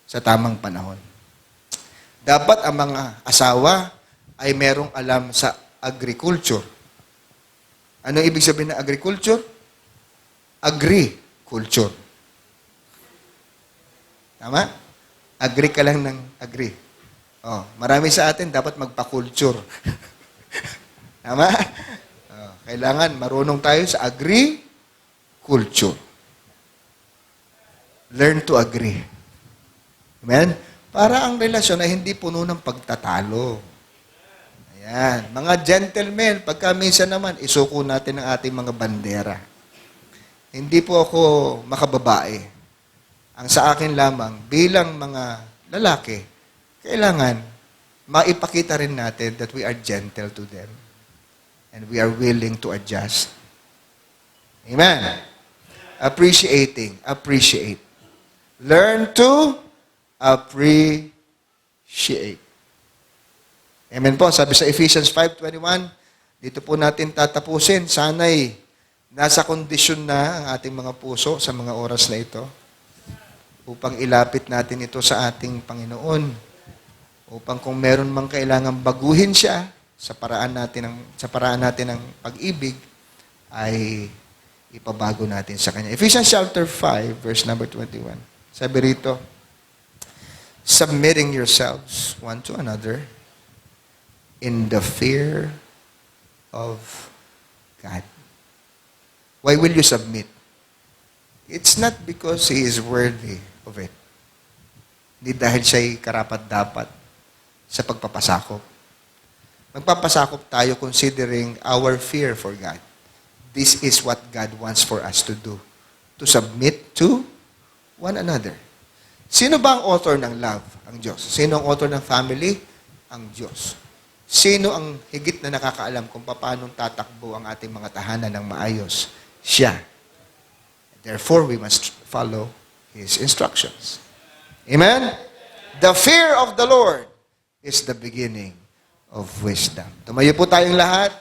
sa tamang panahon. Dapat ang mga asawa ay merong alam sa agriculture. Ano ibig sabihin ng agriculture? Agriculture. Tama? Agree ka lang ng agree. Oh, marami sa atin dapat magpa-culture. Tama? Oh, kailangan marunong tayo sa agriculture. Learn to agree. Amen? Para ang relasyon ay hindi puno ng pagtatalo. Ayan. Mga gentlemen, pagka minsan naman, isuko natin ang ating mga bandera. Hindi po ako makababae. Ang sa akin lamang, bilang mga lalaki, kailangan maipakita rin natin that we are gentle to them. And we are willing to adjust. Amen? Appreciating. Appreciate. Learn to appreciate. Amen po. Sabi sa Ephesians 5:21, dito po natin tatapusin. Sana'y nasa kondisyon na ang ating mga puso sa mga oras na ito upang ilapit natin ito sa ating Panginoon. Upang kung meron mang kailangan baguhin siya sa paraan natin ng pag-ibig, ay ipabago natin sa Kanya. Ephesians chapter 5, verse number 21. Sabi rito, submitting yourselves one to another in the fear of God. Why will you submit? It's not because He is worthy of it. Hindi dahil siya'y karapat-dapat sa pagpapasakop. Magpapasakop tayo considering our fear for God. This is what God wants for us to do. To submit to one another. Sino ba ang author ng love? Ang Diyos. Sino ang author ng family? Ang Diyos. Sino ang higit na nakakaalam kung paano tatakbo ang ating mga tahanan ng maayos? Siya. Therefore, we must follow His instructions. Amen? The fear of the Lord is the beginning of wisdom. Tumayo po tayong lahat.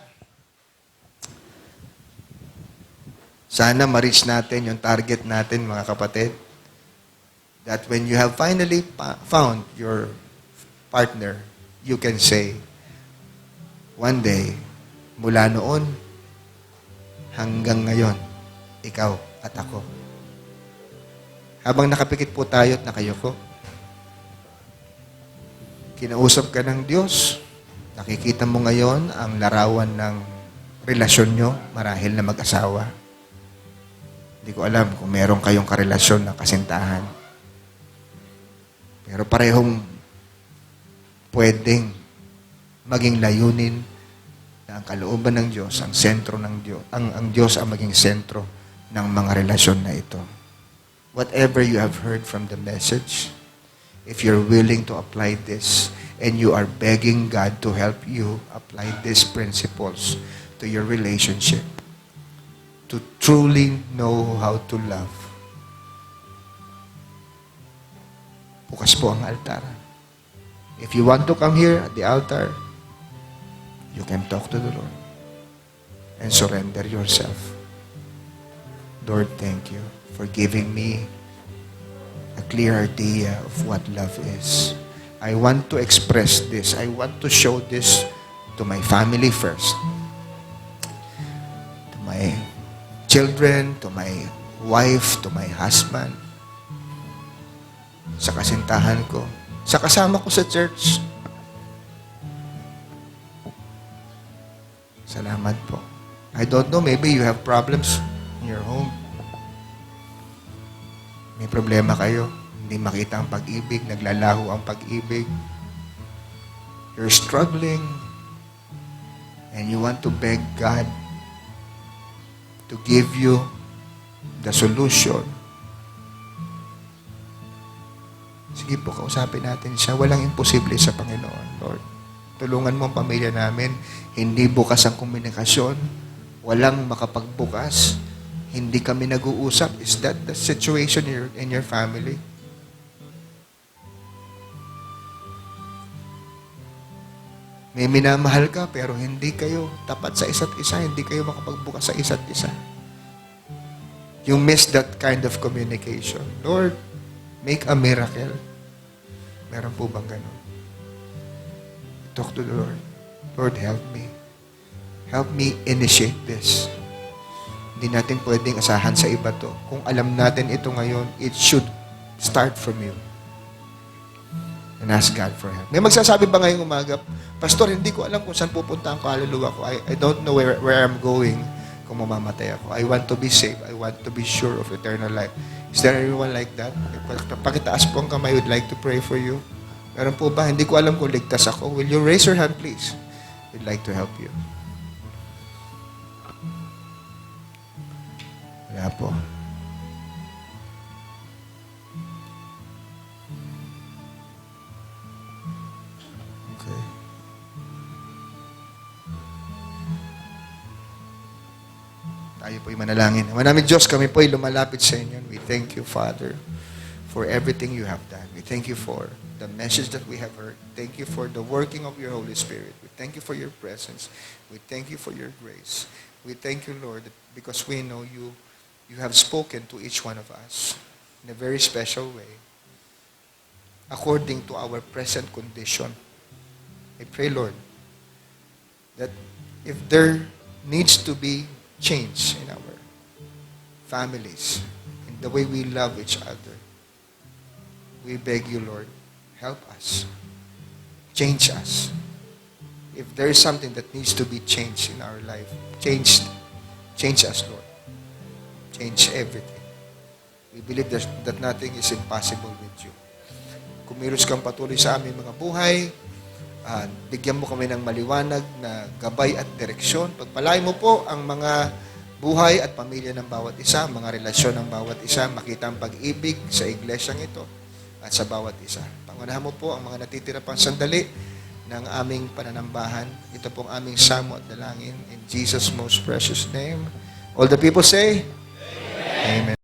Sana ma-reach natin yung target natin, mga kapatid. That when you have finally found your partner, you can say, one day, mula noon hanggang ngayon, ikaw at ako. Habang nakapikit po tayo at nakayuko, kinausap ka ng Diyos, nakikita mo ngayon ang larawan ng relasyon nyo, marahil na mag-asawa. Hindi ko alam kung meron kayong karelasyon na kasintahan. Pero parehong pwedeng maging layunin na ang kalooban ng Diyos, ang sentro ng Diyos, ang Diyos ang maging sentro ng mga relasyon na ito. Whatever you have heard from the message, if you're willing to apply this and you are begging God to help you apply these principles to your relationship, to truly know how to love, bukas po ang altar. If you want to come here at the altar, you can talk to the Lord and surrender yourself. Lord, thank you for giving me a clear idea of what love is. I want to express this. I want to show this to my family first, to my children, to my wife, to my husband, sa kasintahan ko, sa kasama ko sa church. Salamat po. I don't know, maybe you have problems in your home. May problema kayo, hindi makita ang pag-ibig, naglalaho ang pag-ibig. you're struggling, and you want to beg God to give you the solution, sige po, kausapin natin siya. Walang imposible sa Panginoon, Lord. Tulungan mo ang pamilya namin. Hindi bukas ang komunikasyon. Walang makapagbukas. Hindi kami nag-uusap. Is that the situation in your family? May minamahal ka, pero hindi kayo tapat sa isa't isa. Hindi kayo makapagbukas sa isa't isa. You miss that kind of communication. Lord, make a miracle. Meron po bang ganun? Talk to the Lord. Lord, help me. Help me initiate this. Hindi natin pwedeng asahan sa iba to. Kung alam natin ito ngayon, it should start from you. And ask God for help. May magsasabi ba ngayong umaga, Pastor, hindi ko alam kung saan pupunta ang kaluluwa ko. I don't know where I'm going kung mamamatay ako. I want to be saved. I want to be sure of eternal life. Is there anyone like that? Pakitaas po ang kamay, would like to pray for you. Meron po ba? Hindi ko alam kung ligtas ako. Will you raise your hand, please? We'd like to help you. Wala po. Okay. Tayo po'y manalangin. Ama namin Diyos, kami po'y lumalapit sa inyo. We thank you, Father, for everything you have done. We thank you for the message that we have heard. Thank you for the working of your Holy Spirit. We thank you for your presence. We thank you for your grace. We thank you, Lord, because we know you have spoken to each one of us in a very special way, according to our present condition. I pray, Lord, that if there needs to be change in our families, in the way we love each other, we beg you, Lord, help us. Change us. If there is something that needs to be changed in our life, change us, Lord. Change everything. We believe that nothing is impossible with you. Kumilos kang patuloy sa aming mga buhay, bigyan mo kami ng maliwanag na gabay at direksyon. Pagpalain mo po ang mga buhay at pamilya ng bawat isa, mga relasyon ng bawat isa, makita ang pag-ibig sa iglesyang ito at sa bawat isa. Pangunahan mo po ang mga natitira pang sandali ng aming pananambahan. Ito pong aming samo at dalangin in Jesus' most precious name. All the people say, Amen. Amen.